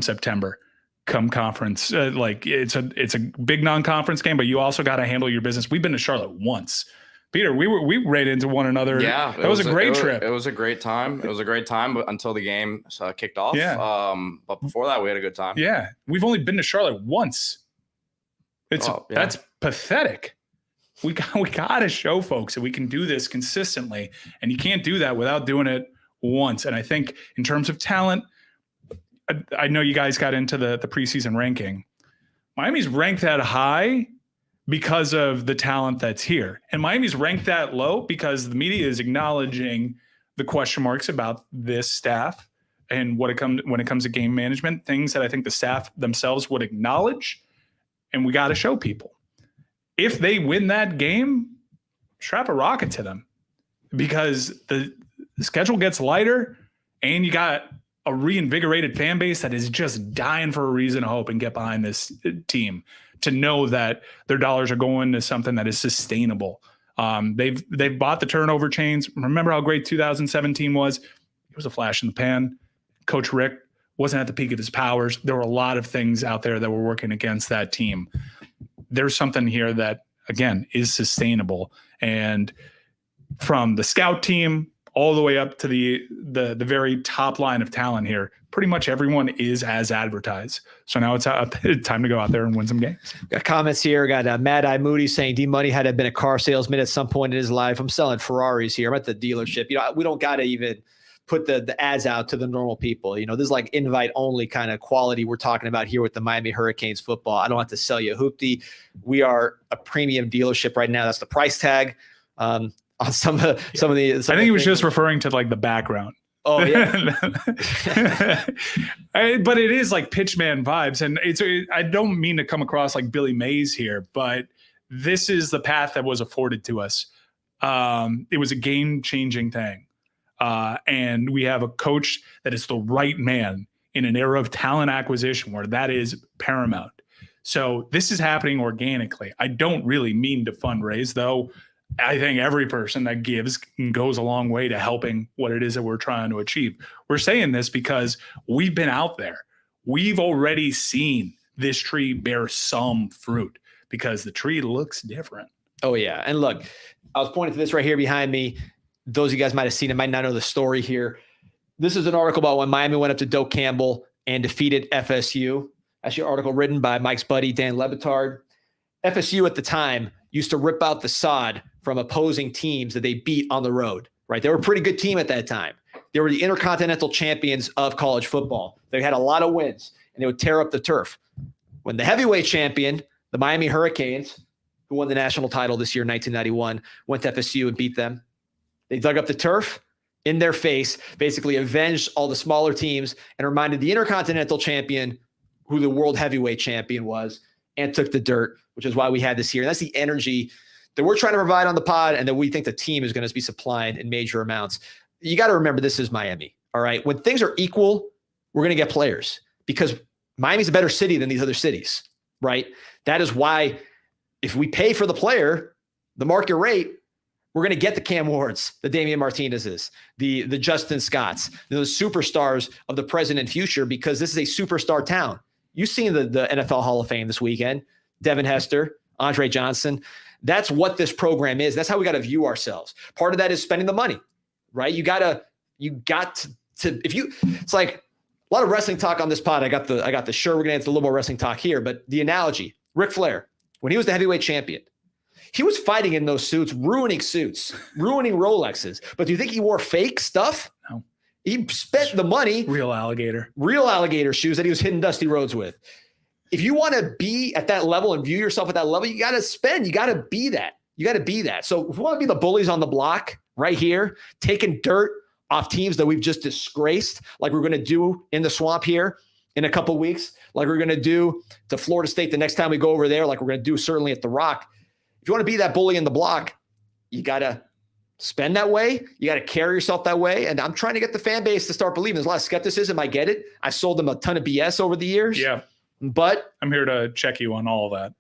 September, come conference, it's a big non-conference game, but you also got to handle your business. We've been to Charlotte once. Peter, we ran into one another. Yeah, that was a great trip. It was a great time. It was a great time, but until the game kicked off. Yeah. But before that, we had a good time. Yeah, we've only been to Charlotte once. That's pathetic. We got to show folks that we can do this consistently, and you can't do that without doing it once. And I think in terms of talent, I know you guys got into the preseason ranking. Miami's ranked that high because of the talent that's here. And Miami's ranked that low because the media is acknowledging the question marks about this staff and when it comes to game management, things that I think the staff themselves would acknowledge. And we got to show people. If they win that game, strap a rocket to them, because the schedule gets lighter and you got a reinvigorated fan base that is just dying for a reason to hope and get behind this team, to know that their dollars are going to something that is sustainable. They've bought the turnover chains. Remember how great 2017 was? It was a flash in the pan. Coach Rick wasn't at the peak of his powers. There were a lot of things out there that were working against that team. There's something here that, again, is sustainable. And from the scout team all the way up to the very top line of talent here, pretty much everyone is as advertised. So now it's time to go out there and win some games. Got comments here. Got Mad Eye Moody saying D-Money had to have been a car salesman at some point in his life. I'm selling Ferraris here. I'm at the dealership. We don't got to even put the ads out to the normal people. This is like invite only kind of quality we're talking about here with the Miami Hurricanes football. I don't have to sell you a hoopty. We are a premium dealership right now. That's the price tag. On some of the. I think he was just referring to like the background. Oh yeah. But it is like pitchman vibes, and I don't mean to come across like Billy Mays here, but this is the path that was afforded to us. It was a game-changing thing, and we have a coach that is the right man in an era of talent acquisition where that is paramount. So this is happening organically. I don't really mean to fundraise, though. I think every person that gives goes a long way to helping what it is that we're trying to achieve. We're saying this because we've been out there. We've already seen this tree bear some fruit because the tree looks different. Oh, yeah. And look, I was pointing to this right here behind me. Those of you guys might have seen it, might not know the story here. This is an article about when Miami went up to Doak Campbell and defeated FSU. Actually, an article written by Mike's buddy, Dan Lebitard. FSU at the time used to rip out the sod from opposing teams that they beat on the road, right? They were a pretty good team at that time. They were the intercontinental champions of college football. They had a lot of wins, and they would tear up the turf. When the heavyweight champion, the Miami Hurricanes, who won the national title this year in 1991, went to FSU and beat them, they dug up the turf in their face, basically avenged all the smaller teams and reminded the intercontinental champion who the world heavyweight champion was and took the dirt, which is why we had this here. And that's the energy that we're trying to provide on the pod and that we think the team is going to be supplying in major amounts. You got to remember, this is Miami. All right. When things are equal, we're going to get players because Miami's a better city than these other cities, right? That is why if we pay for the player, the market rate, we're going to get the Cam Wards, the Damian Martinez's, the Justin Scotts, those superstars of the present and future, because this is a superstar town. You've seen the NFL Hall of Fame this weekend, Devin Hester, Andre Johnson. That's what this program is. That's how we got to view ourselves. Part of that is spending the money, right? You got to, it's like a lot of wrestling talk on this pod. I got the shirt. We're going to get a little more wrestling talk here, but the analogy, Ric Flair, when he was the heavyweight champion, he was fighting in those suits, ruining Rolexes. But do you think he wore fake stuff? No. He spent the money. Real alligator shoes that he was hitting dusty roads with. If you want to be at that level and view yourself at that level, you got to spend. You got to be that. So if we want to be the bullies on the block right here, taking dirt off teams that we've just disgraced, like we're going to do in the swamp here in a couple of weeks, like we're going to do to Florida State the next time we go over there, like we're going to do certainly at the Rock. If you want to be that bully in the block, you got to spend that way. You got to carry yourself that way. And I'm trying to get the fan base to start believing. There's a lot of skepticism. I get it. I sold them a ton of BS over the years. Yeah. But I'm here to check you on all of that.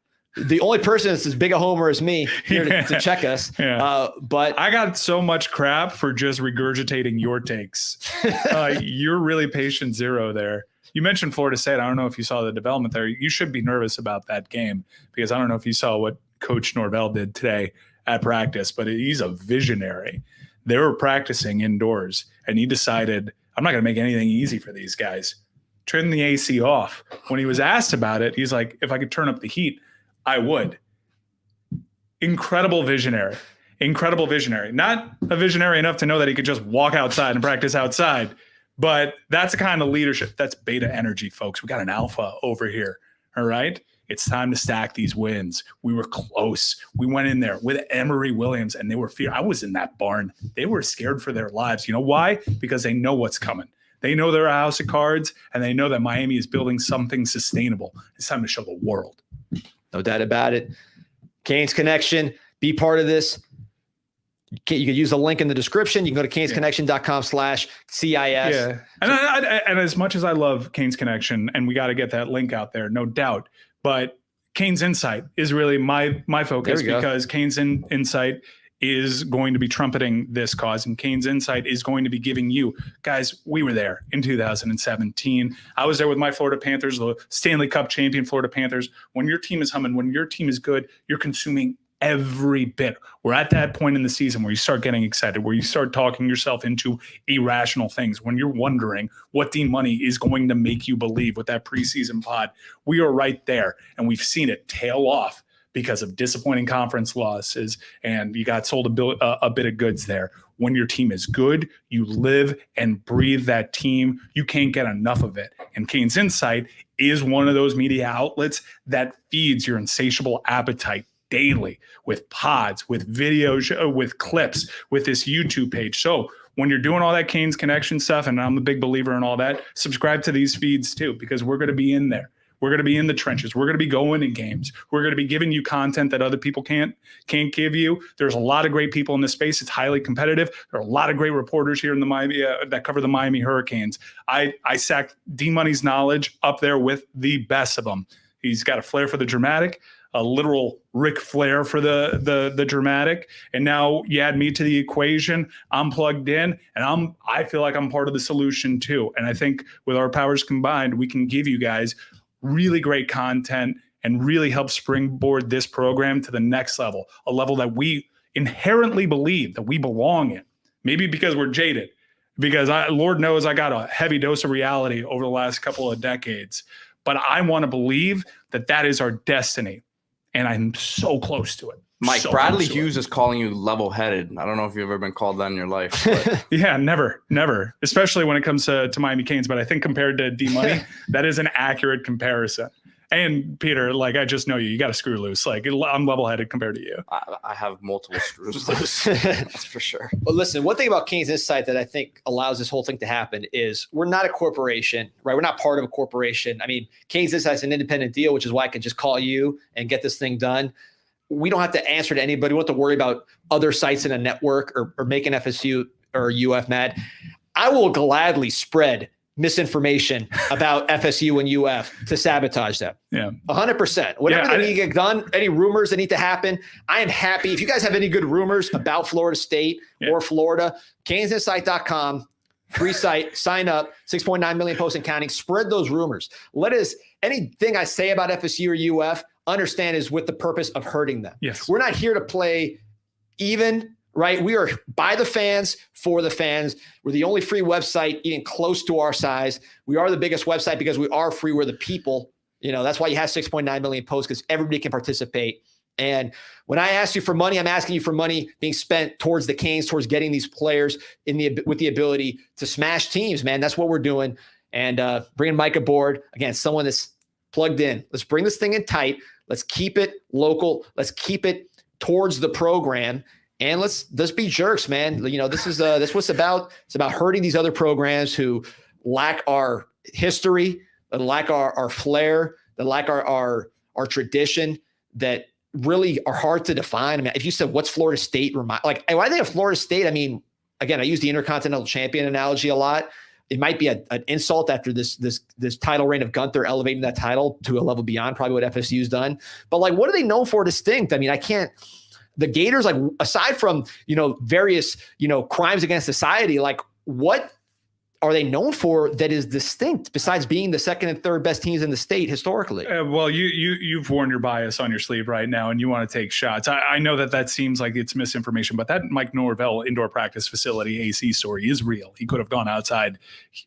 The only person that's as big a homer as me here to check us. Yeah. But I got so much crap for just regurgitating your takes. You're really patient zero there. You mentioned Florida State. I don't know if you saw the development there. You should be nervous about that game because I don't know if you saw what Coach Norvell did today at practice, but he's a visionary. They were practicing indoors, and he decided, I'm not going to make anything easy for these guys. Turn the AC off. When he was asked about it, he's like, if I could turn up the heat, I would. Incredible visionary. Not a visionary enough to know that he could just walk outside and practice outside, but that's the kind of leadership. That's beta energy, folks. We got an alpha over here. All right. It's time to stack these wins. We were close. We went in there with Emory Williams, and they were fear. I was in that barn. They were scared for their lives. You know why? Because they know what's coming. They know they're a house of cards, and they know that Miami is building something sustainable. It's time to show the world. No doubt about it. Canes Connection, be part of this. You could use the link in the description. You can go to canesconnection.com/CIS. Yeah. And as much as I love Canes Connection, and we got to get that link out there, no doubt. But Canes Insight is really my focus because Canes Insight is going to be trumpeting this cause, and Canes Insight is going to be giving you guys. We were there in 2017. I was there with my Florida Panthers, the Stanley Cup champion Florida Panthers. When your team is humming, when your team is good, you're consuming every bit. We're at that point in the season where you start getting excited, where you start talking yourself into irrational things, when you're wondering what Dean Money is going to make you believe with that preseason pod. We are right there, and we've seen it tail off because of disappointing conference losses, and you got sold a bit of goods there. When your team is good, you live and breathe that team. You can't get enough of it. And Canes Insight is one of those media outlets that feeds your insatiable appetite daily with pods, with videos, with clips, with this YouTube page. So when you're doing all that Canes Connection stuff, and I'm a big believer in all that, subscribe to these feeds too, because we're going to be in there. We're going to be in the trenches. We're going to be going in games. We're going to be giving you content that other people can't give you. There's a lot of great people in this space. It's highly competitive. There are a lot of great reporters here in the Miami that cover the Miami Hurricanes. I stacked D Money's knowledge up there with the best of them. He's got a flair for the dramatic, a literal Ric Flair for the dramatic. And now you add me to the equation. I'm plugged in, and I feel like I'm part of the solution too. And I think with our powers combined, we can give you guys really great content and really help springboard this program to the next level, a level that we inherently believe that we belong in. Maybe because we're jaded, because Lord knows I got a heavy dose of reality over the last couple of decades. but I want to believe that that is our destiny. And I'm so close to it. Mike, So Bradley close to it. Hughes is calling you level-headed. I don't know if you've ever been called that in your life. But Yeah, never, especially when it comes to Miami Canes. But I think compared to D-Money, that is an accurate comparison. And Peter, like, I just know you got to screw loose. Like, I'm level-headed compared to you. I have multiple screws loose. That's for sure. Well, listen, one thing about Canes Insight that I think allows this whole thing to happen is we're not a corporation, right? We're not part of a corporation. I mean, Canes Insight is an independent deal, which is why I can just call you and get this thing done. We don't have to answer to anybody. We don't have to worry about other sites in a network or making FSU or UF mad. I will gladly spread misinformation about FSU and UF to sabotage them. Yeah. 100%. Whatever that need to get done, any rumors that need to happen, I am happy. If you guys have any good rumors about Florida State or Florida, canesinsight.com, free site, sign up, 6.9 million posts and counting, spread those rumors. Anything I say about FSU or UF, understand is with the purpose of hurting them. Yes. We're not here to play even, right? We are by the fans, for the fans. We're the only free website even close to our size. We are the biggest website because we are free. We're the people. You know, that's why you have 6.9 million posts, because everybody can participate. And when I ask you for money, I'm asking you for money being spent towards the Canes, towards getting these players with the ability to smash teams, man. That's what we're doing. And bringing Mike aboard, again, someone that's plugged in. Let's bring this thing in tight. Let's keep it local. Let's keep it towards the program. And let's be jerks, man. You know, this what's about. It's about hurting these other programs who lack our history, that lack our flair, that lack our tradition, that really are hard to define. I mean, if you said, what's Florida State? When I think of Florida State, I mean, again, I use the Intercontinental Champion analogy a lot. It might be an insult after this title reign of Gunther elevating that title to a level beyond probably what FSU's done. But like, what are they known for distinct? I mean, the Gators, like, aside from, various, crimes against society, like, what are they known for that is distinct besides being the second and third best teams in the state historically? Well, you've worn your bias on your sleeve right now, and you want to take shots. I know that seems like it's misinformation, but that Mike Norvell indoor practice facility AC story is real. He could have gone outside.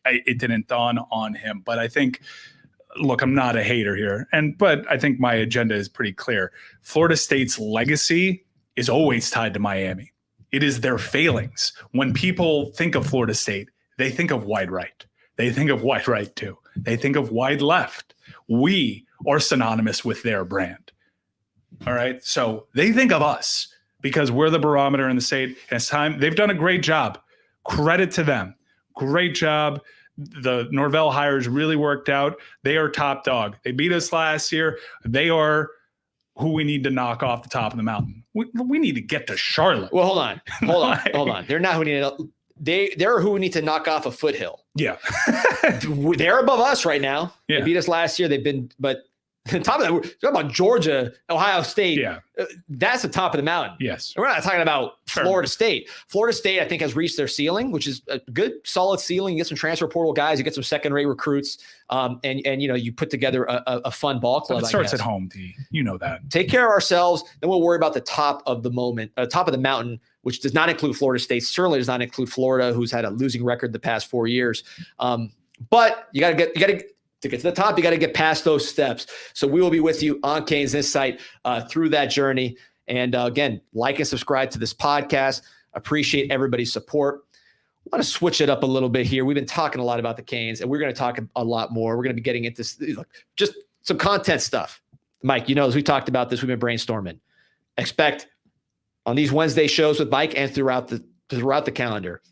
It didn't dawn on him. But I think, look, I'm not a hater here, but I think my agenda is pretty clear. Florida State's legacy is always tied to Miami. It is their failings. When people think of Florida State, they think of wide right. They think of wide right too. They think of wide left. We are synonymous with their brand. All right. So they think of us because we're the barometer in the state. And it's time. They've done a great job. Credit to them. Great job. The Norvell hires really worked out. They are top dog. They beat us last year. They are who we need to knock off the top of the mountain. We need to get to Charlotte. Well, hold on. They're not who we need to. They're who we need to knock off a foothill. Yeah. They're above us right now. Yeah. They beat us last year. But on top of that, we're talking about Georgia, Ohio State. Yeah. That's the top of the mountain. Yes. We're not talking about Florida State. Florida State, I think, has reached their ceiling, which is a good, solid ceiling. You get some transfer portal guys, you get some second-rate recruits, and you put together a fun ball club. It starts at home, D. You know that. Take care of ourselves, then we'll worry about the top of the mountain, which does not include Florida State. Certainly does not include Florida, who's had a losing record the past 4 years. But you got to to get to the top, you got to get past those steps. So we will be with you on Canes Insight through that journey. And again, like and subscribe to this podcast. Appreciate everybody's support. I want to switch it up a little bit here. We've been talking a lot about the Canes, and we're going to talk a lot more. We're going to be getting into just some content stuff. Mike, as we talked about this, we've been brainstorming. Expect on these Wednesday shows with Mike and throughout the calendar,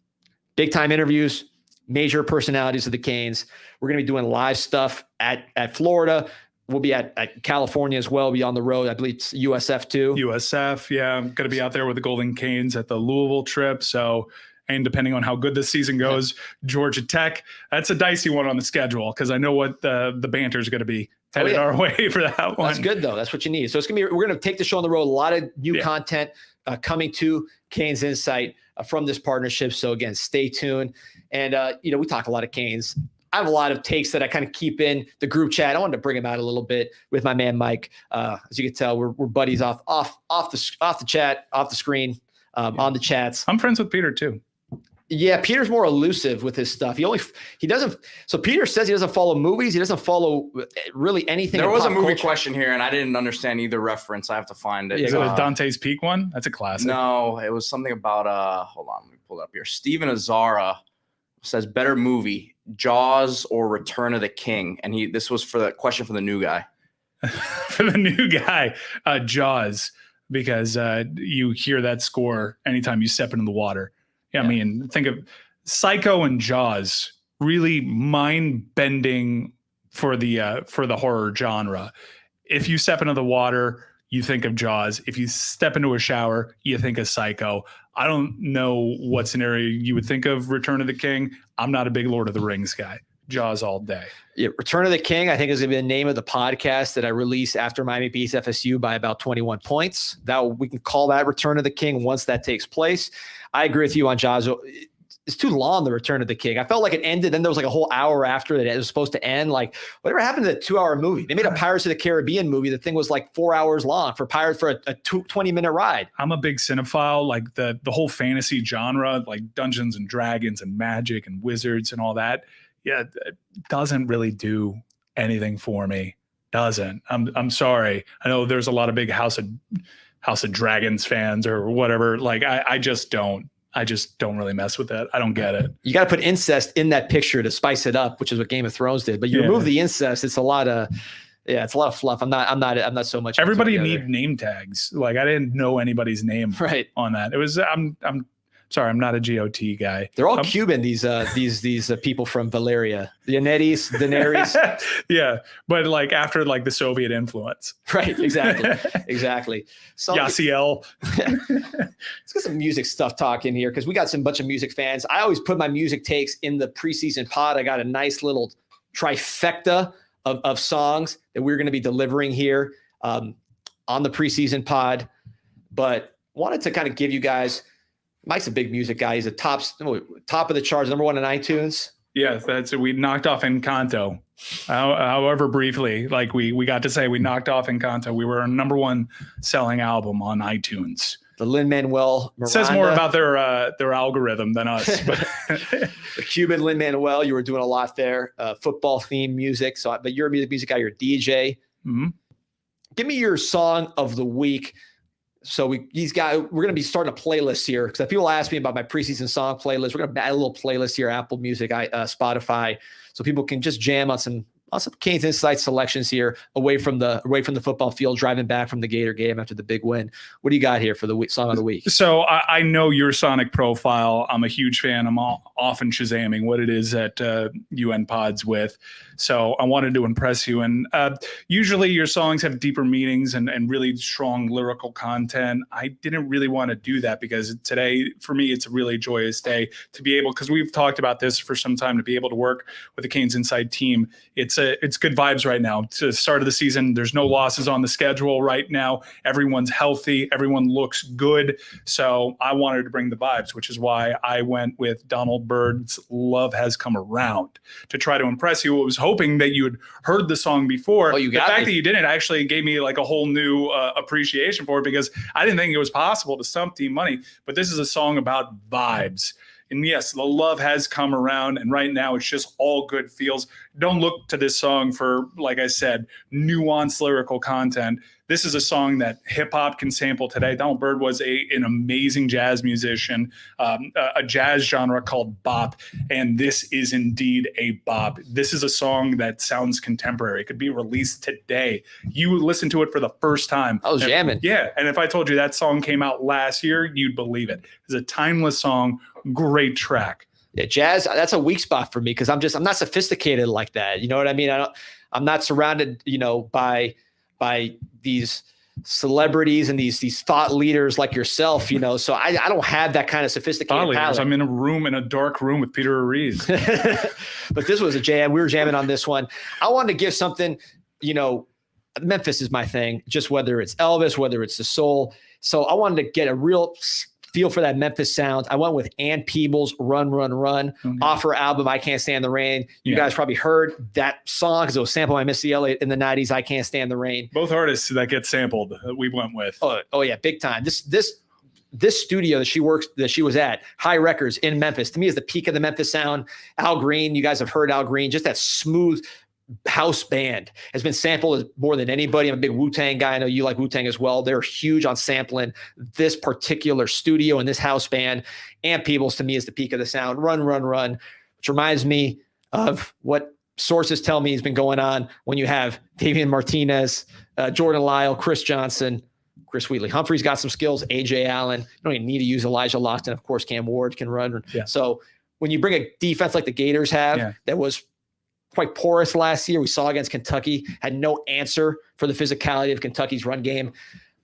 big time interviews, major personalities of the Canes. We're going to be doing live stuff at Florida. We'll be at California as well. We'll be on the road. I believe it's USF too. USF, yeah. I'm going to be out there with the Golden Canes at the Louisville trip. So, and depending on how good this season goes, Georgia Tech. That's a dicey one on the schedule because I know what the banter is going to be headed our way for that one. That's good though. That's what you need. So we're going to take the show on the road. A lot of new content coming to Canes Insight from this partnership. So again, stay tuned. And we talk a lot of Canes. I have a lot of takes that I kind of keep in the group chat. I wanted to bring them out a little bit with my man Mike. As you can tell, we're buddies off the chat, off the screen, on the chats. I'm friends with Peter too. Yeah, Peter's more elusive with his stuff. He doesn't. So Peter says he doesn't follow movies. He doesn't follow really anything. There was a movie culture. question here, and I didn't understand either reference. I have to find it. Is it a Dante's Peak one? That's a classic. No, it was something about hold on, let me pull it up here. Steven Azara says better movie, Jaws or Return of the King, and this was for the question for the new guy. For the new guy, Jaws, because you hear that score anytime you step into the water. Yeah. I mean, think of Psycho and Jaws, really mind-bending for the horror genre. If you step into the water, you think of Jaws. If you step into a shower, you think of Psycho. I don't know what scenario you would think of Return of the King. I'm not a big Lord of the Rings guy. Jaws all day. Yeah, Return of the King, I think, is going to be the name of the podcast that I release after Miami beats FSU by about 21 points. We can call that Return of the King once that takes place. I agree with you on Jaws. It's too long, the Return of the King. I felt like it ended, then there was like a whole hour after that it was supposed to end. Like, whatever happened to the 2-hour movie? They made a Pirates of the Caribbean movie. The thing was like 4 hours long for a 20-minute ride. I'm a big cinephile, like the whole fantasy genre, like Dungeons and Dragons and magic and wizards and all that. Yeah, it doesn't really do anything for me. Doesn't. I'm sorry. I know there's a lot of big House of Dragons fans or whatever. Like I just don't really mess with that. I don't get it. You got to put incest in that picture to spice it up, which is what Game of Thrones did. But you remove the incest, it's a lot of fluff. I'm not so much. Everybody need name tags. Like I didn't know anybody's name on that. It was I'm sorry, I'm not a GOT guy. They're all Cuban. These people from Valeria, the Anettis, Daenerys. Yeah, but like after like the Soviet influence. Right. Exactly. So Yasiel. Let's get some music stuff talk in here because we got some bunch of music fans. I always put my music takes in the preseason pod. I got a nice little trifecta of songs that we're going to be delivering here on the preseason pod. But wanted to kind of give you guys. Mike's a big music guy. He's a top of the charts, #1 on iTunes. Yes, we knocked off Encanto. However briefly, like we got to say we knocked off Encanto. We were our #1 selling album on iTunes. The Lin-Manuel Miranda. Says more about their algorithm than us. But the Cuban Lin-Manuel, you were doing a lot there. Football themed music. But you're a music guy. You're a DJ. Mm-hmm. Give me your song of the week. So we're going to be starting a playlist here because people ask me about my preseason song playlist. We're going to add a little playlist here, Apple Music, Spotify, so people can just jam on some Canes Insight selections here away from the football field, driving back from the Gator game after the big win. What do you got here for the song of the week? So I know your sonic profile. I'm a huge fan. I'm often Shazamming what it is that you end pods with. So I wanted to impress you. And usually your songs have deeper meanings and really strong lyrical content. I didn't really want to do that because today, for me, it's a really joyous day to be able, because we've talked about this for some time, to be able to work with the Canes Insight team. It's good vibes right now. To the start of the season, there's no losses on the schedule right now. Everyone's healthy. Everyone looks good. So I wanted to bring the vibes, which is why I went with Donald Byrd's Love Has Come Around to try to impress you. I was hoping that you had heard the song before. Oh, you got the fact me. that you didn't actually gave me like a whole new appreciation for it because I didn't think it was possible to stump Team Money. But this is a song about vibes. And yes, the love has come around, and right now it's just all good feels. Don't look to this song for, like I said, nuanced lyrical content. This is a song that hip-hop can sample today. Donald Byrd was an amazing jazz musician, a jazz genre called bop, and this is indeed a bop. This is a song that sounds contemporary. It could be released today. You listen to it for the first time. I was jamming. Yeah, and if I told you that song came out last year, you'd believe it. It's a timeless song. Great track. Yeah, jazz, that's a weak spot for me because I'm not sophisticated like that. You know what I mean? I'm not surrounded, by these celebrities and these thought leaders like yourself, so I don't have that kind of sophisticated palette. I'm in a dark room with Peter Ariz. But this was a jam. We were jamming on this one. I wanted to give something, Memphis is my thing, just whether it's Elvis, whether it's the soul. So I wanted to get a real feel for that Memphis sound. I went with Ann Peebles' Run, Run, Run off her album, I Can't Stand the Rain. You guys probably heard that song because it was sampled by Missy Elliott in the 90s, I Can't Stand the Rain. Both artists that get sampled we went with. Oh yeah, big time. This this studio that she was at, High Records in Memphis, to me is the peak of the Memphis sound. Al Green, you guys have heard Al Green, just that smooth house band has been sampled more than anybody. I'm a big Wu-Tang guy. I know you like Wu-Tang as well. They're huge on sampling this particular studio and this house band. Amp Peebles to me is the peak of the sound. Run, which reminds me of what sources tell me has been going on when you have Damian Martinez, Jordan Lyle, Chris Johnson, Chris Wheatley. Humphrey's got some skills. AJ Allen. You don't even need to use Elijah Loxton. Of course, Cam Ward can run. Yeah. So when you bring a defense like the Gators have, that was quite porous last year, we saw against Kentucky, had no answer for the physicality of Kentucky's run game.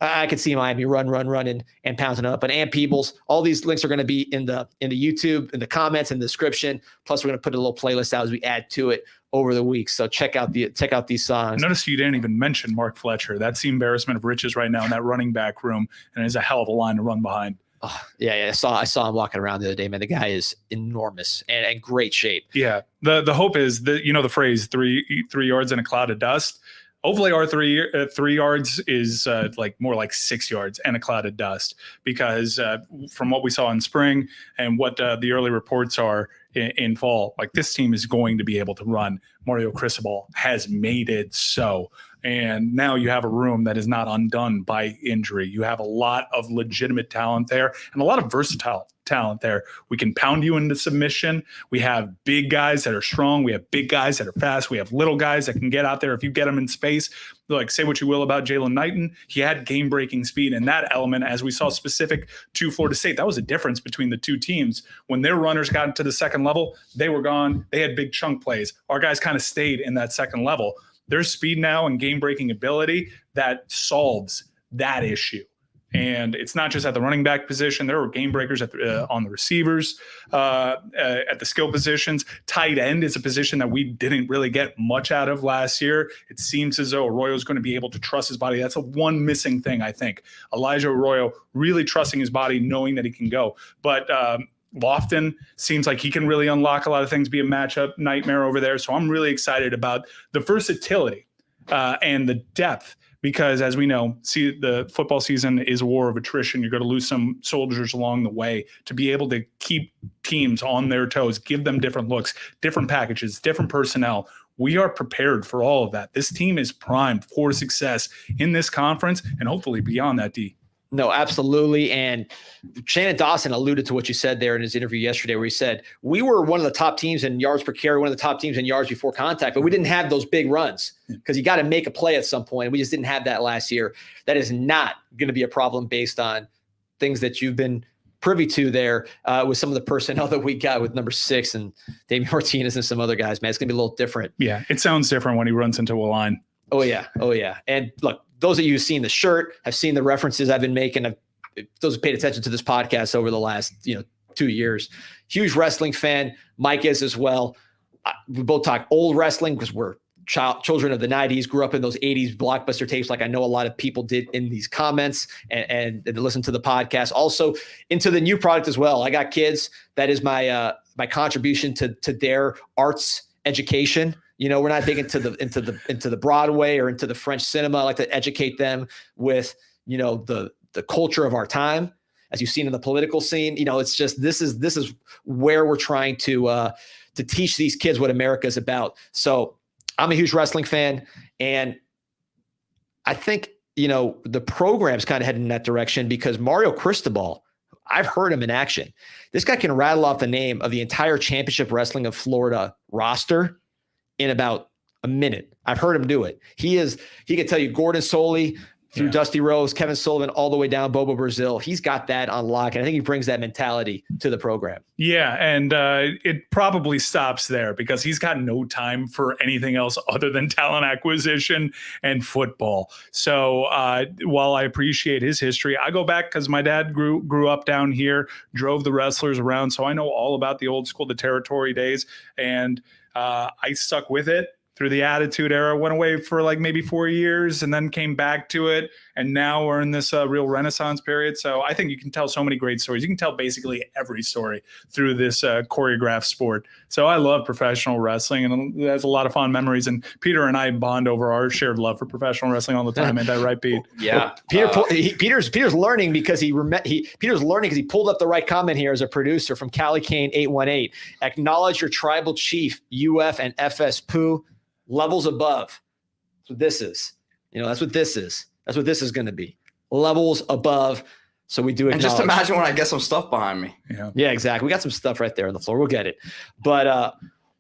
I could see Miami run and pounding up. But Amp Peebles, all these links are going to be in the YouTube, in the comments, in the description. Plus, we're going to put a little playlist out as we add to it over the week. So check out these songs. I noticed you didn't even mention Mark Fletcher. That's the embarrassment of riches right now in that running back room, and it's a hell of a line to run behind. Oh, yeah. I saw him walking around the other day, man. The guy is enormous and in great shape. Yeah. The hope is that, the phrase 3 yards in a cloud of dust. Hopefully our 3 yards is more like 6 yards and a cloud of dust, because from what we saw in spring and what the early reports are in fall, like, this team is going to be able to run. Mario Cristobal has made it so. And now you have a room that is not undone by injury. You have a lot of legitimate talent there and a lot of versatile talent there. We can pound you into submission. We have big guys that are strong. We have big guys that are fast. We have little guys that can get out there if you get them in space. Like, say what you will about Jalen Knighton. He had game-breaking speed, and that element, as we saw specific to Florida State, that was a difference between the two teams. When their runners got into the second level, they were gone. They had big chunk plays. Our guys kind of stayed in that second level. There's speed now and game-breaking ability that solves that issue. And it's not just at the running back position. There were game breakers on the receivers, at the skill positions. Tight end is a position that we didn't really get much out of last year. It seems as though Arroyo is going to be able to trust his body. That's a one missing thing, I think. Elijah Arroyo really trusting his body, knowing that he can go. But Lofton seems like he can really unlock a lot of things, be a matchup nightmare over there. So I'm really excited about the versatility and the depth. Because, as we know, the football season is a war of attrition. You're going to lose some soldiers along the way. To be able to keep teams on their toes, give them different looks, different packages, different personnel. We are prepared for all of that. This team is primed for success in this conference and hopefully beyond that, D. No, absolutely. And Shannon Dawson alluded to what you said there in his interview yesterday, where he said, we were one of the top teams in yards per carry, one of the top teams in yards before contact, but we didn't have those big runs because you got to make a play at some point. We just didn't have that last year. That is not going to be a problem based on things that you've been privy to there with some of the personnel that we got with number 6 and Damian Martinez and some other guys, man. It's going to be a little different. Yeah, it sounds different when he runs into a line. Oh, yeah. And look, those of you who've seen the shirt, have seen the references I've been making. Those who paid attention to this podcast over the last 2 years. Huge wrestling fan. Mike is as well. We both talk old wrestling because we're children of the 90s, grew up in those 80s blockbuster tapes like I know a lot of people did in these comments and listen to the podcast. Also into the new product as well. I got kids. That is my contribution to their arts education. We're not big into the Broadway or into the French cinema. I like to educate them with, the culture of our time, as you've seen in the political scene. It's just, this is where we're trying to teach these kids what America is about. So I'm a huge wrestling fan, and I think, the program's kind of heading in that direction because Mario Cristobal, I've heard him in action. This guy can rattle off the name of the entire Championship Wrestling of Florida roster in about a minute. I've heard him do it. He can tell you Gordon Soley through Dusty Rose, Kevin Sullivan, all the way down Bobo Brazil. He's got that on lock. And I think he brings that mentality to the program. Yeah. And it probably stops there because he's got no time for anything else other than talent acquisition and football. So while I appreciate his history, I go back because my dad grew up down here, drove the wrestlers around. So I know all about the old school, the territory days. And I stuck with it through the Attitude Era, went away for like maybe 4 years and then came back to it. And now we're in this real renaissance period. So I think you can tell so many great stories. You can tell basically every story through this choreographed sport. So I love professional wrestling, and there's a lot of fond memories. And Peter and I bond over our shared love for professional wrestling all the time. Ain't that right, Pete? Yeah. Peter's learning because Peter's learning because he pulled up the right comment here as a producer from Cali Kane 818. Acknowledge your tribal chief, UF and FS Poo, levels above. That's what this is. That's what this is. That's what this is going to be. Levels above. So we do it. And just imagine when I get some stuff behind me. Yeah, exactly. We got some stuff right there on the floor. We'll get it. But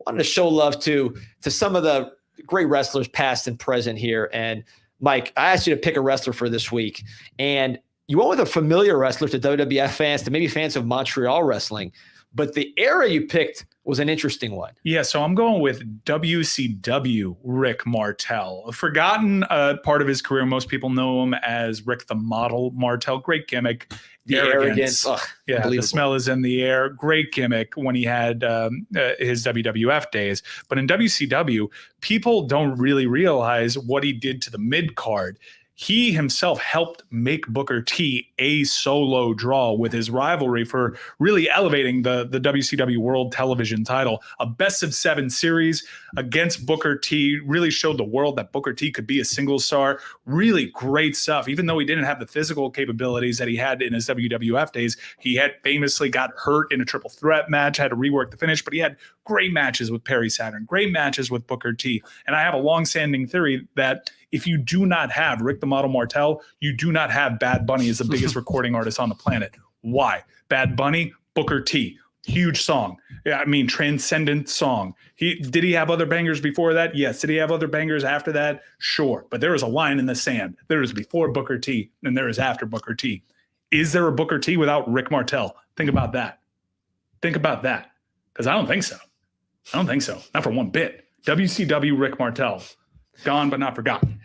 wanted to show love to some of the great wrestlers past and present here. And Mike, I asked you to pick a wrestler for this week, and you went with a familiar wrestler to WWF fans, to maybe fans of Montreal wrestling. But the era you picked was an interesting one. Yeah, so I'm going with WCW Rick Martel. A forgotten part of his career. Most people know him as Rick the Model Martel. Great gimmick. The arrogance. Yeah, the smell is in the air. Great gimmick when he had his WWF days. But in WCW, people don't really realize what he did to the mid-card. He himself helped make Booker T a solo draw with his rivalry for really elevating the WCW World Television title. A best-of-7 series against Booker T really showed the world that Booker T could be a single star. Really great stuff. Even though he didn't have the physical capabilities that he had in his WWF days, he had famously got hurt in a triple threat match, had to rework the finish, but he had great matches with Perry Saturn, great matches with Booker T. And I have a long-standing theory that if you do not have Rick the Model Martel, you do not have Bad Bunny as the biggest recording artist on the planet. Why? Bad Bunny, Booker T. Huge song. Yeah, I mean, transcendent song. Did he have other bangers before that? Yes. Did he have other bangers after that? Sure. But there is a line in the sand. There is before Booker T and there is after Booker T. Is there a Booker T without Rick Martel? Think about that. Think about that. Because I don't think so. I don't think so. Not for one bit. WCW Rick Martel. Gone but not forgotten.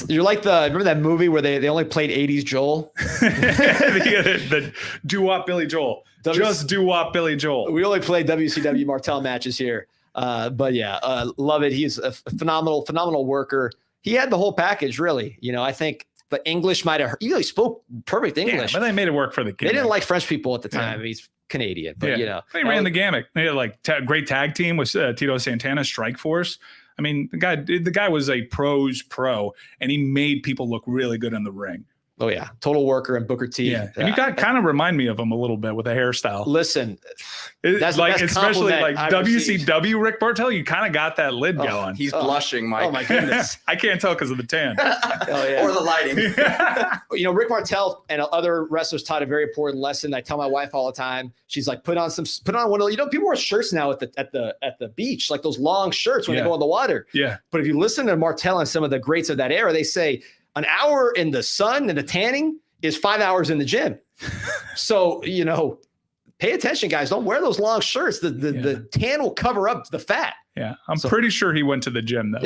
You're like remember that movie where they only played 80s Joel? the doo-wop Billy Joel. Just doo-wop Billy Joel. We only played WCW Martel matches here. But yeah, love it. He's a phenomenal worker. He had the whole package, really. I think the English might have, he really spoke perfect English. Yeah, but they made it work for the kid. They didn't like French people at the time. Yeah. He's Canadian, but They ran the gamut. They had like great tag team with Tito Santana, Strike Force. I mean, the guy was a pro's pro, and he made people look really good in the ring. Oh yeah, total worker and Booker T. Yeah, and you got kind of remind me of him a little bit with the hairstyle. Listen, that's like especially like WCW Rick Martel. You kind of got that lid going. He's blushing, Mike. Oh my goodness, I can't tell because of the tan. Or the lighting. Rick Martel and other wrestlers taught a very important lesson. I tell my wife all the time. She's like, put on one of people wear shirts now at the beach, like those long shirts when they go in the water. Yeah. But if you listen to Martel and some of the greats of that era, they say an hour in the sun and the tanning is 5 hours in the gym. So, pay attention, guys. Don't wear those long shirts. The tan will cover up the fat. Yeah. I'm pretty sure he went to the gym, though.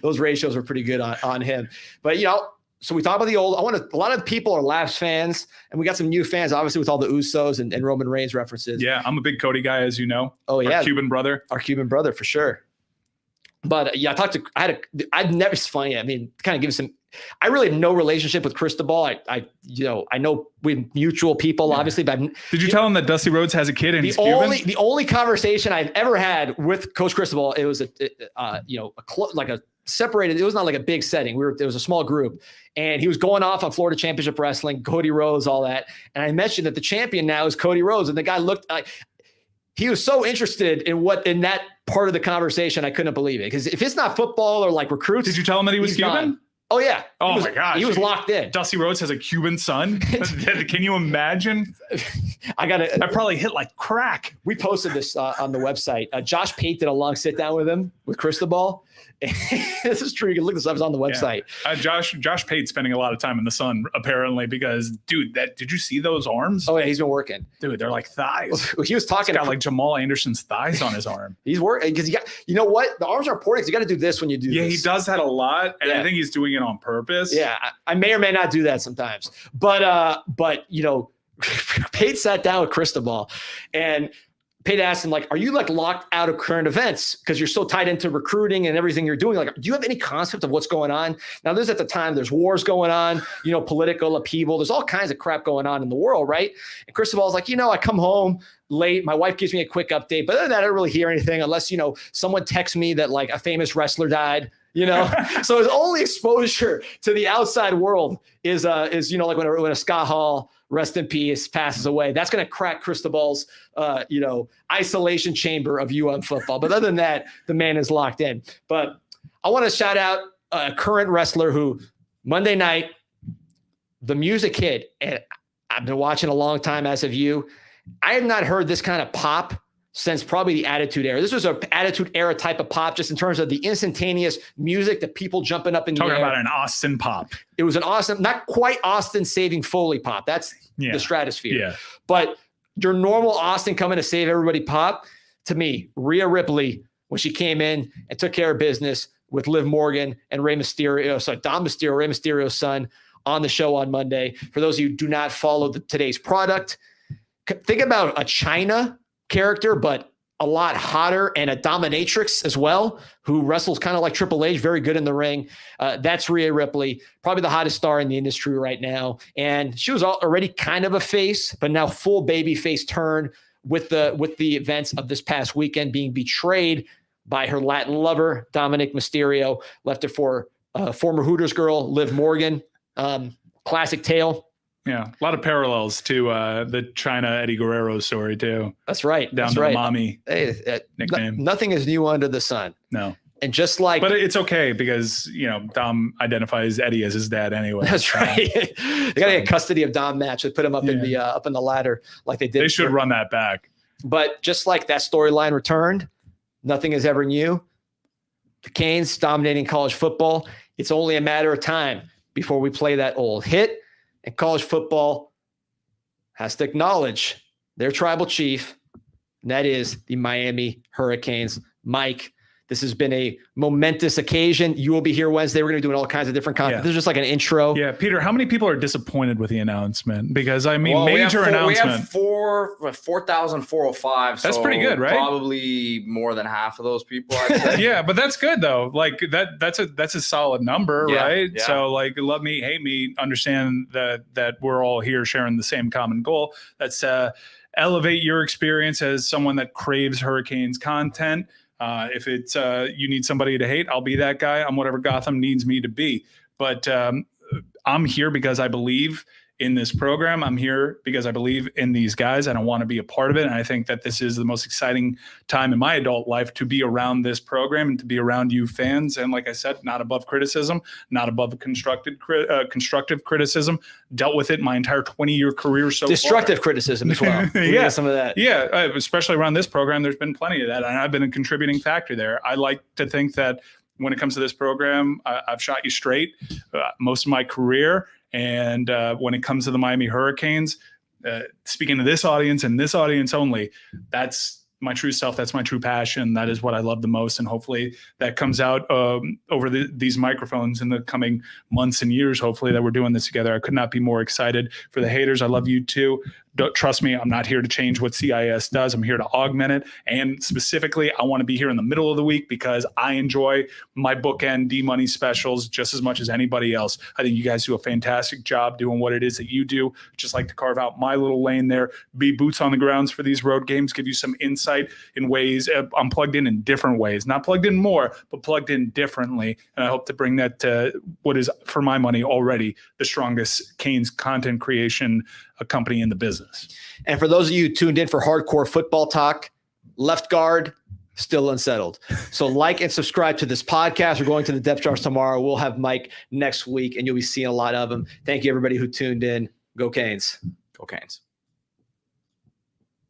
Those ratios were pretty good on him. But, so we talk about the old. A lot of people are Labs fans, and we got some new fans, obviously, with all the Usos and Roman Reigns references. Yeah. I'm a big Cody guy, as you know. Oh, yeah. Our Cuban brother, for sure. But it's funny. I mean, kind of give some, I really have no relationship with Cristobal. I know we're mutual people, obviously, but did you tell him that Dusty Rhodes has a kid and he's Cuban? The only conversation I've ever had with Coach Cristobal, it was like a separated, it was not like a big setting. It was a small group, and he was going off on Florida Championship Wrestling, Cody Rhodes, all that. And I mentioned that the champion now is Cody Rhodes, and the guy looked like, he was so interested in that part of the conversation. I couldn't believe it. Because if it's not football or like recruits. Did you tell him that he was Cuban? Gone. Oh, yeah. Oh, my gosh. He was locked in. Dusty Rhodes has a Cuban son. Can you imagine? I probably hit like crack. We posted this on the website. Josh Pate did a long sit down with him, with Cristobal. This is true. You can look this up. It's on the website. Yeah. Josh Pate spending a lot of time in the sun, apparently, because, dude, did you see those arms? Oh, yeah. He's been working. Dude, they're like thighs. He was talking. He's got like Jamal Anderson's thighs on his arm. He's working because you know what? The arms are important because you got to do this when you do this. Yeah, he does that a lot. And I think he's doing it on purpose. Yeah. I may or may not do that sometimes. But Pate sat down with Cristobal, and Pate asked him, like, are you like locked out of current events because you're so tied into recruiting and everything you're doing? Like, do you have any concept of what's going on? Now, there's at the time, there's wars going on, political upheaval. There's all kinds of crap going on in the world, right? And Cristobal's like, I come home late. My wife gives me a quick update, but other than that, I don't really hear anything unless, someone texts me that like a famous wrestler died. So his only exposure to the outside world is like when a Scott Hall, rest in peace, passes away. That's going to crack Cristobal's isolation chamber of football. But other than that, the man is locked in. But I want to shout out a current wrestler who Monday night, the music hit, and I've been watching a long time as of you. I have not heard this kind of pop since probably the Attitude Era. This was an Attitude Era type of pop, just in terms of the instantaneous music, the people jumping up in the air. Talking about an Austin pop. It was an Austin, not quite Austin saving Foley pop. That's the stratosphere. Yeah. But your normal Austin coming to save everybody pop, to me, Rhea Ripley, when she came in and took care of business with Liv Morgan and Rey Mysterio, Dom Mysterio, Rey Mysterio's son, on the show on Monday. For those of you who do not follow today's product, think about a China character, but a lot hotter, and a dominatrix as well, who wrestles kind of like Triple H, very good in the ring. That's Rhea Ripley, probably the hottest star in the industry right now. And she was already kind of a face, but now full baby face turn with the events of this past weekend, being betrayed by her Latin lover, Dominic Mysterio, left it for former Hooters girl, Liv Morgan. Classic tale. Yeah, a lot of parallels to the China Eddie Guerrero story too. That's right. Down to the mommy nickname. Nothing is new under the sun. No. And just like, but it's okay because Dom identifies Eddie as his dad anyway. That's right. They got to get custody of Dom match. They put him up in the ladder like they did. They should run that back. But just like that storyline returned, nothing is ever new. The Canes dominating college football. It's only a matter of time before we play that old hit. And college football has to acknowledge their tribal chief, and that is the Miami Hurricanes. Mike, this has been a momentous occasion. You will be here Wednesday. We're going to be doing all kinds of different content. This is just like an intro. Yeah, Peter, how many people are disappointed with the announcement? Because, major announcement. We have 4,405. That's pretty good, right? Probably more than half of those people, I'd say. Yeah, but that's good, though. Like, that's a solid number, right? Yeah. So, like, love me, hate me, understand that we're all here sharing the same common goal. That's elevate your experience as someone that craves Hurricanes content. If it's you need somebody to hate, I'll be that guy. I'm whatever Gotham needs me to be. But I'm here because I believe in this program. I'm here because I believe in these guys and I want to be a part of it. And I think that this is the most exciting time in my adult life to be around this program and to be around you fans. And like I said, not above criticism, not above constructive criticism. Dealt with it my entire 20-year career so Destructive far. Criticism as well. Yeah, some of that. Yeah, especially around this program, there's been plenty of that. And I've been a contributing factor there. I like to think that when it comes to this program, I've shot you straight most of my career. And when it comes to the Miami Hurricanes, speaking to this audience and this audience only, that's my true self. That's my true passion. That is what I love the most. And hopefully that comes out over these microphones in the coming months and years, hopefully, that we're doing this together. I could not be more excited. For the haters, I love you too. Don't trust me. I'm not here to change what CIS does. I'm here to augment it. And specifically, I want to be here in the middle of the week because I enjoy my bookend D-Money specials just as much as anybody else. I think you guys do a fantastic job doing what it is that you do. Just like to carve out my little lane there, be boots on the grounds for these road games, give you some insight in ways. I'm plugged in different ways, not plugged in more, but plugged in differently. And I hope to bring that to what is, for my money, already the strongest Canes content creation company in the business. And for those of you tuned in for hardcore football talk, left guard, still unsettled. So like and subscribe to this podcast. We're going to the depth charts tomorrow. We'll have Mike next week, and you'll be seeing a lot of them. Thank you, everybody who tuned in. Go Canes. Go Canes.